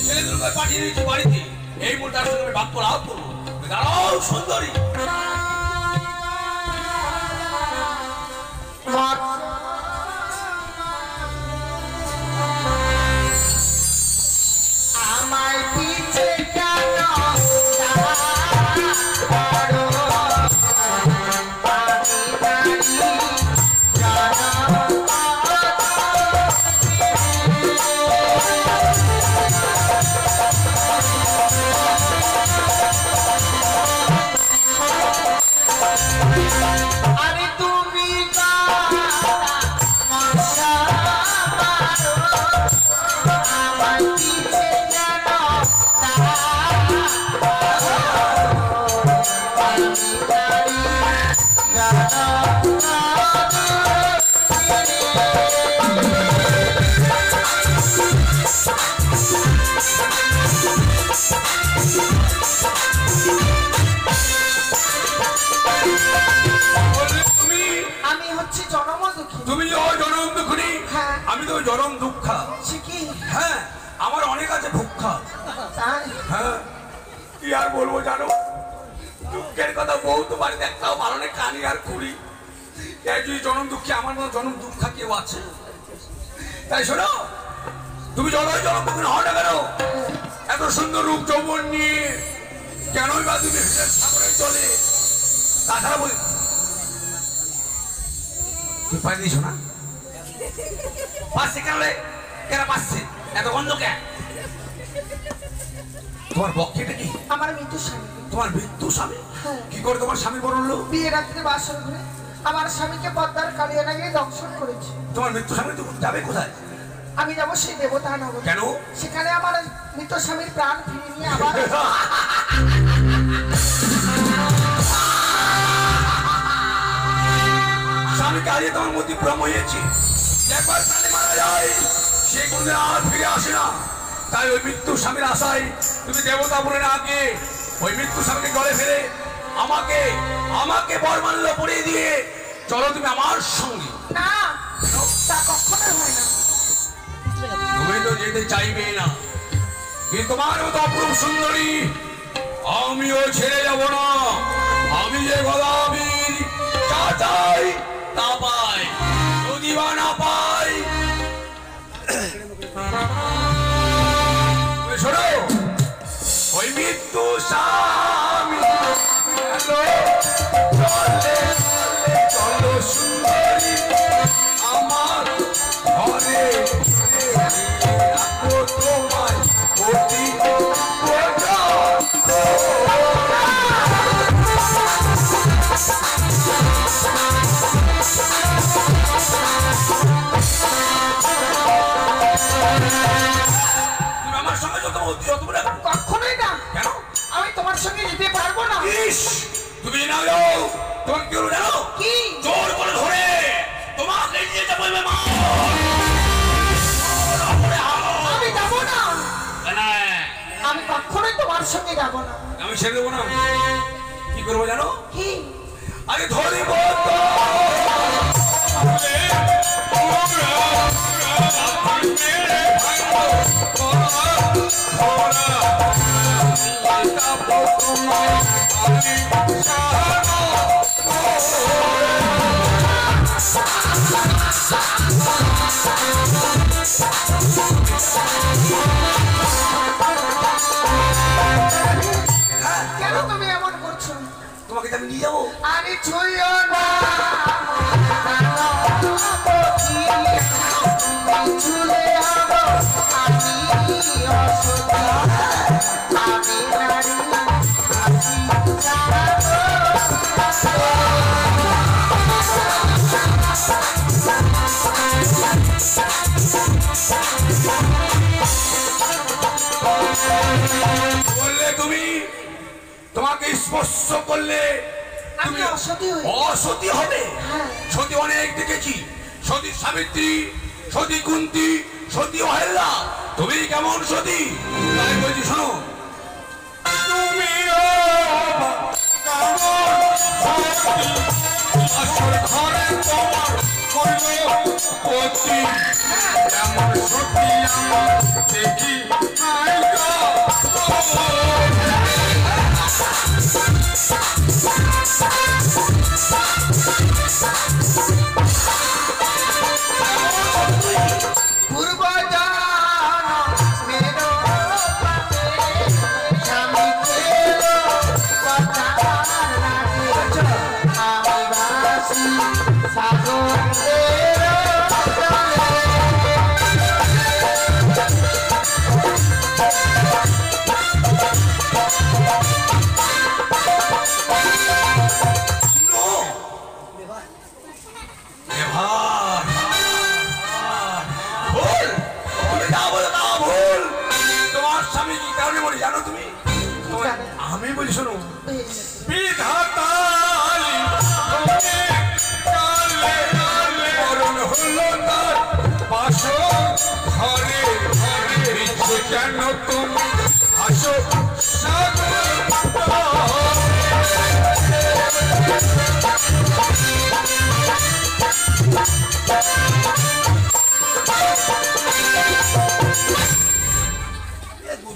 ছেলেগুলোকে পাঠিয়ে দিয়েছি বাড়িতে। এই মুহূর্তে তার সঙ্গে আমি বাক্য লাভ করবো। দাঁড়াও সুন্দরী, আমায় পিছে কেন আরে তুমি আমায় পিছে কেন বললে তুমি, আমি হচ্ছে জনম দুঃখী তুমি যে জনম দুঃখী, হ্যাঁ। আমি তো জনম দুঃখা। সে কি হ্যাঁ, আমার অনেক আছে ভুক্ষা। তাই হ্যাঁ, কি আর বলবো জানো, দুঃখের কথা বহুত বাড়ি দেখতাম, ভালো নেই কানি আর খুঁড়ি। এই যদি জনম দুঃখী, আমার মতো জনম দুঃখা কেউ আছে? তাই শোনো, তুমি জনম দুঃখী হও না কেন, এত সুন্দর রূপ যৌবন নিয়ে কেনই বা তুমি সাগরে চলে? তাছাড়া বলি তুই পাই দিস না, পাচ্ছে কেন রে? কেন পাচ্ছে এত গন্ধ কেন? তোমার বক্ষেটা কি? আমার মৃত্যু স্বামী তোমার মৃত্যু স্বামী? হ্যাঁ। কি করে তোমার স্বামী বললো? বিয়ে রাত্রে বাসর ঘরে আমার স্বামীকে পদ্মার কালিয়া লাগিয়ে দংশন করেছে। তোমার মৃত্যু স্বামী যাবে কোথায়? আমি যাবো সেই দেবতা নগর, কেন? সেখানে আমার মৃত স্বামীর প্রাণ ফিরিয়ে নিয়ে আবার স্বামীকে হারিয়ে তোমার মধ্যে ভ্রম হয়েছে, একবার প্রাণে মারা যায় সে কোনদিন আর ফিরে আসে না। তাই ওই মৃত্যু স্বামীর আশায় তুমি দেবতা বলে না আগে ওই মৃত্যু স্বামীকে গলে ফেলে আমাকে আমাকে বরমাল্য পরিয়ে দিয়ে চলো তুমি আমার সঙ্গে। না, তা কখনো হয় না। তুমি তো যেতে চাইবে না, কিন্তু তোমার মতো অপরূপ সুন্দরী আমিও ছেড়ে যাব না। আমি যে গদাবীর যা চাই তা পাই, যদি বা না পাই শোনো ওই মৃত্যু স্বামী চলে চলো সুন্দরী আমার ঘরে যত বলে কখনোই না। কেন? আমি তোমার সঙ্গে যেতে পারবো না। ইস, তুমি না যাও তোমাকে কি হলো জানো? কি? জোর করে ধরে তোমাকে নিয়ে যাবো মা। আমি যাবো না, কেন? আমি কখনোই তোমার সঙ্গে যাবো না। আমি ছেড়ে দেবো না। কি করবো জানো? কি? আরে ধরিব কেন তুমি এমন করছো? তোমাকে আমি নিয়ে যাবো। আরে ছুঁয়ো না, ছুঁলে যাবো আমি অসুস্থ, আমি নারী, আমি জানাবো। বললে তুমি তোমাকে স্পর্শ করলে আমি তুমি অসতী হই। অসতী হবে। হ্যাঁ। সতী অনেক দেখেছি, সতী সাবিত্রী, সতী কুন্তী, সতী অহেল্লা। তুমি কেমন সতী? তাই বলছি শোনো, তুমিও কেমন সতী? আসল ঘরে তোমার হইল পতি। কেমন সতী আমার দেখি নাই গো। পূর্ব জন্মের পাপে স্বামী ছিল কথার লাগে। আমি বাসি সাগরের জলে। ভুল, তুমি যা বলো তা ভুল। তোমার স্বামী কি কারণে বলি জানো তুমি? আমি বলি শোনো, বিধাতালি তোকে কালে কালে মরণ হলো তার বাসর ঘরে ঘরে। ইচ্ছে কেন তুমি হাসো সাগর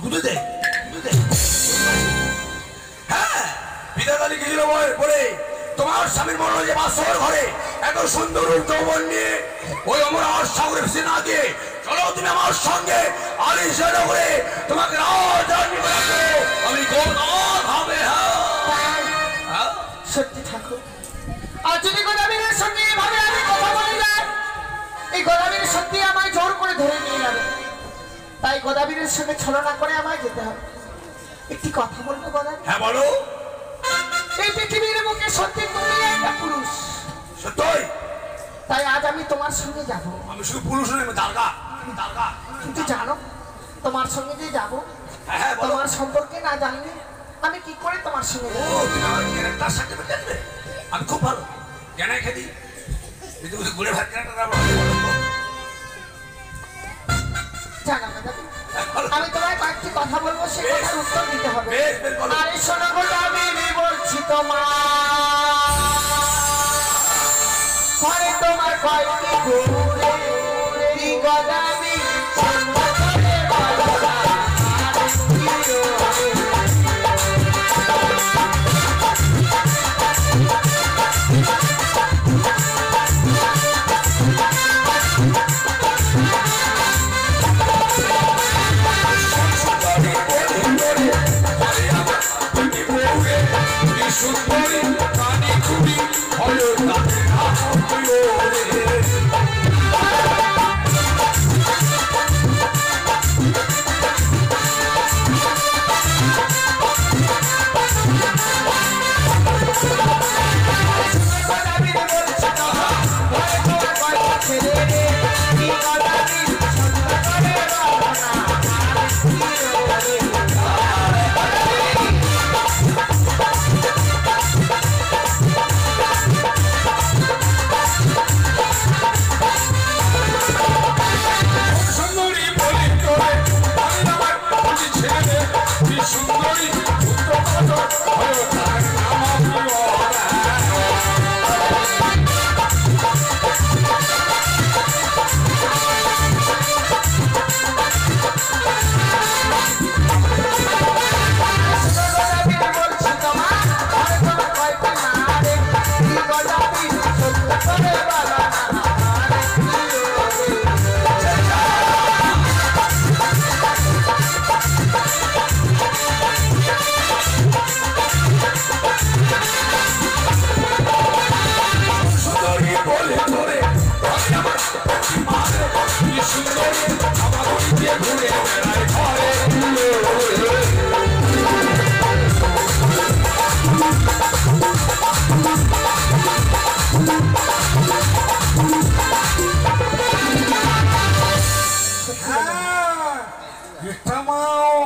দুধে দে, দুধে দে। হ্যাঁ, বিধাতালি গেছিল বলে তোমার স্বামীর মরণ যে বাসর ঘরে এত সুন্দর রূপ যৌবন নিয়ে ওই অমর সাগরে ভেসে না দিয়ে চলো তুমি আমার সঙ্গে আলিশান করে তোমাকে রাজরানি বানাবো। আমি গোদান হবে। হ্যাঁ, সত্যি ঠাকুর, আর যদি গোদাবীরের সঙ্গে এভাবে আমি কথা বলে যাই, এই গোদাবীর সত্যি আমায় জোর করে ধরে নিয়ে যাবে। তাই গোদাবীরের সঙ্গে ছলনা করে আমায় যেতে হবে। একটি কথা বলবো গোদাবী? হ্যাঁ বলো। এই পৃথিবীর বুকে সত্যি তুমি একটা পুরুষ, সত্যই। তাই আজ আমি তোমার সঙ্গে যাব। আমি শুধু পুরুষ নই, আমি দারগা, আমি দারগা। কিন্তু জানো, তোমার সঙ্গে যে যাব, হ্যাঁ বলো। তোমার সম্পর্কে না জানলে আমি কি করে তোমার সঙ্গে ও যাব? তুমি আমার ক্যারেক্টার সার্টিফিকেট দেবে? আমি খুব ভালো জ্ঞানে খেদি। কিন্তু গুড়ে ভাত ক্যারেক্টার জানা গোদাবী, আমি তোমায় কয়েকটি কথা বলবো, সে বেশ। কথার উত্তর দিতে হবে। বেশ, বেশ, বলো। আরে শোনো গোদাবী, বলছি তোমার ঘরে তোমার কয়েকটি ঘুরে কি গোদাবী সঙ্গ করে বলো না, আরে কি রে। সুন্দরী কানি খুবই হলো তাকে গেটামাও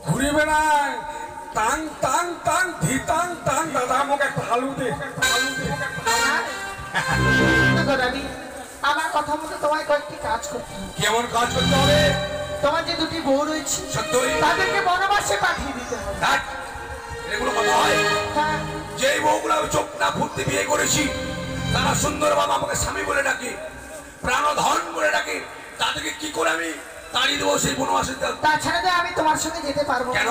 ঘুরে বেড়ায় টাং টাং টাং ধিতাং টাং। দাদা আমাকে একটা হালু দে, হালু দে। দেখো রানী, আমার কথা মতো তোমায় কয়েকটি কাজ করতে হবে। কেমন কাজ করতে হবে? তোমার যে দুটি বউ রয়েছে সত্যই তাদেরকে বনবাসে পাঠিয়ে দিতে হবে। ধ্যাৎ, এগুলো কথা হয়? হ্যাঁ, যেই বউগুলো আমি চোখ না ফুটতে বিয়ে করেছি তারা সুন্দর বাবা আমাকে স্বামী বলে ডাকে, প্রাণধন বলে ডাকে, তাদেরকে কি করে আমি তাড়িয়ে দেবো সেই বনবাসে? তাছাড়া তো আমি তোমার সঙ্গে যেতে পারবো না। কেন?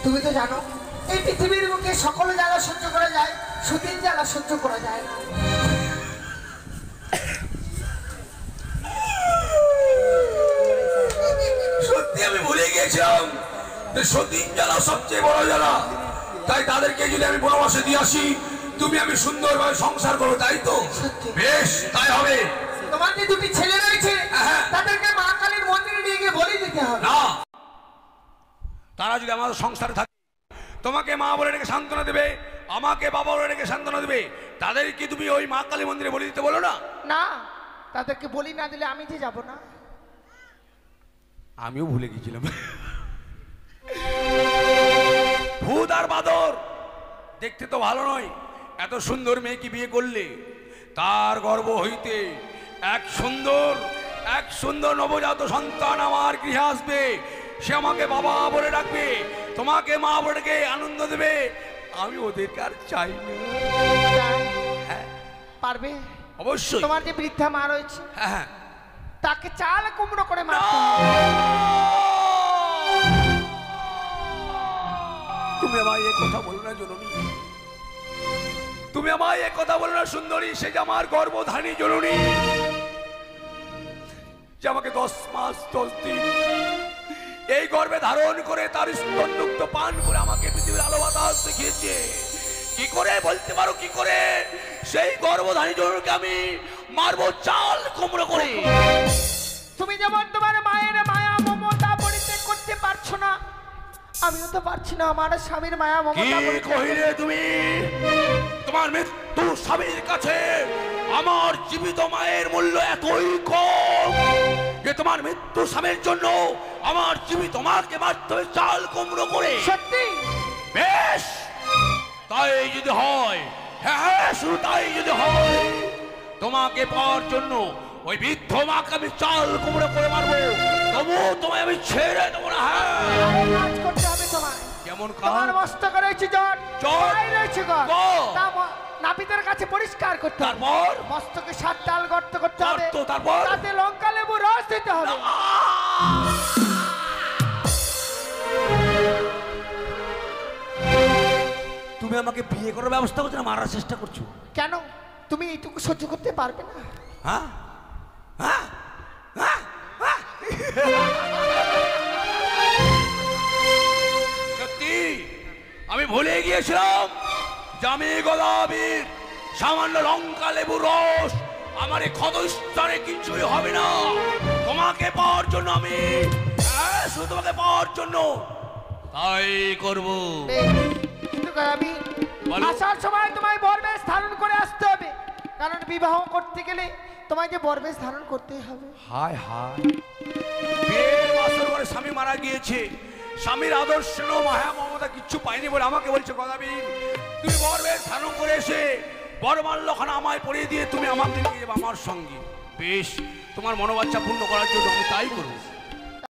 তুমি তো জানো এই পৃথিবীর বুকে সকল জ্বালা সহ্য করা যায়, সুদিন জ্বালা সহ্য করা যায় না। সত্যি আমি ভুলে গিয়েছিলাম যে সতীন জ্বালা সবচেয়ে বড় জ্বালা। তাই তাদেরকে যদি আমি বনবাসে দিয়ে আসি, তুমি আমি সুন্দরভাবে সংসার করো, তাই তো? সত্যি। বেশ, তাই হবে। তোমার যে দুটি ছেলে রয়েছে হ্যাঁ। তাদেরকে মা কালীর মন্দিরে নিয়ে গিয়ে বলি দিতে হবে। না, তারা যদি আমাদের সংসারে থাকে, তোমাকে মা বলে রেখে সান্ত্বনা দেবে, আমাকে বাবা বলে রেখে সান্ত্বনা দেবে, তাদের কি তুমি ওই মা কালী মন্দিরে বলে দিতে বলো না? না, তাদেরকে বলি না দিলে আমি যে যাব না। আমিও ভুলে গেছিলাম। ভূত আর বাদর দেখতে তো ভালো নয়। এত সুন্দর মেয়েকে বিয়ে করলে তার গর্ভ হইতে এক সুন্দর নবজাত সন্তান আমার গৃহে আসবে। সে আমাকে বাবা বলে ডাকবে, তোমাকে মা বলে ডেকে আনন্দ দেবে। আমি ওদেরকে আর চাই না। হ্যাঁ, পারবে? অবশ্যই। তোমার যে বৃদ্ধা মা রয়েছে হ্যাঁ হ্যাঁ। তাকে চাল কুমড়ো করে মারতে হবে। তুমি আমায় এ কথা বলো না জননী, তুমি আমায় এ কথা বলো না সুন্দরী। সে যে আমার গর্ভধারী জননী, যে আমাকে 10 মাস 10 দিন এই গর্ভে ধারণ করে তার স্তন্যুক্ত পান করে আমাকে পৃথিবীর আলো বাতাস দেখিয়েছে। কি করে বলতে পারো, কি করে সেই গর্ভধারী জননীকে আমি মারবো চাল কুমড়ো করে? তুমি যেমন তোমার মায়ের মায়া মমতা পরিত্যাগ করতে পারছো না, আমিও তো পারছি না আমার স্বামীর মায়া কি মমতা পরিত্যাগ কহিলে তুমি? তোমার মৃত্যু স্বামীর কাছে আমার জীবিত মায়ের মূল্য এতই কম যে তোমার মৃত্যু স্বামীর জন্য আমার জীবিত মাকে মারতে হবে চাল কুমড়ো করে? সত্যি? বেশ, তাই যদি হয়, হ্যাঁ শুধু তাই যদি হয়, তোমাকে পাওয়ার জন্য ওই বৃদ্ধ মাকে আমি চাল কুমড়ো করে মারবো, তবু তোমায় আমি ছেড়ে দেবো না। হ্যাঁ, কাজ করতে হবে তোমার। কেমন তোমার কাজ? মস্তকে রয়েছে জট, জট? পায়ে রয়েছে গর্ত। গর্ত? তা নাপিতের কাছে পরিষ্কার করতে হবে। তারপর মস্তকে 7 ডাল গর্ত করতে হবে। গর্ত, তারপর? তাতে লঙ্কা লেবু রস দিতে হবে। তুমি আমাকে বিয়ে করার ব্যবস্থা করছো না মারার চেষ্টা করছো? কেন তুমি এইটুকু সহ্য করতে পারবে না? হ্যাঁ হ্যাঁ হ্যাঁ হ্যাঁ। সত্যি আমি ভুলে গিয়েছিলাম যে আমি গোলাপীর সামান্য লঙ্কা লেবু রস আমার এই ক্ষতস্থানে কিছুই হবে না। তোমাকে পাওয়ার জন্য আমি, হ্যাঁ শুধু তোমাকে পাওয়ার জন্য তাই করবো। কিন্তু আমি বলো। আসার সময় তোমায় বরবেশ ধারণ করে আসতে হবে, কারণ বিবাহ করতে গেলে তোমায় যে বরবেশ ধারণ করতেই হবে। হায় হায়, বিয়ের বছর পরে স্বামী মারা গিয়েছে, স্বামীর আদর্শ মায়া মমতা কিচ্ছু পাইনি বলে আমাকে বলছে গদাবীর তুমি বরবেশ ধারণ করে এসে বরমাল্যখানা আমায় পরিয়ে দিয়ে তুমি আমাকে নিয়ে যাবে আমার সঙ্গে। বেশ, তোমার মনোবাঞ্ছা পূর্ণ করার জন্য আমি তাই করবো।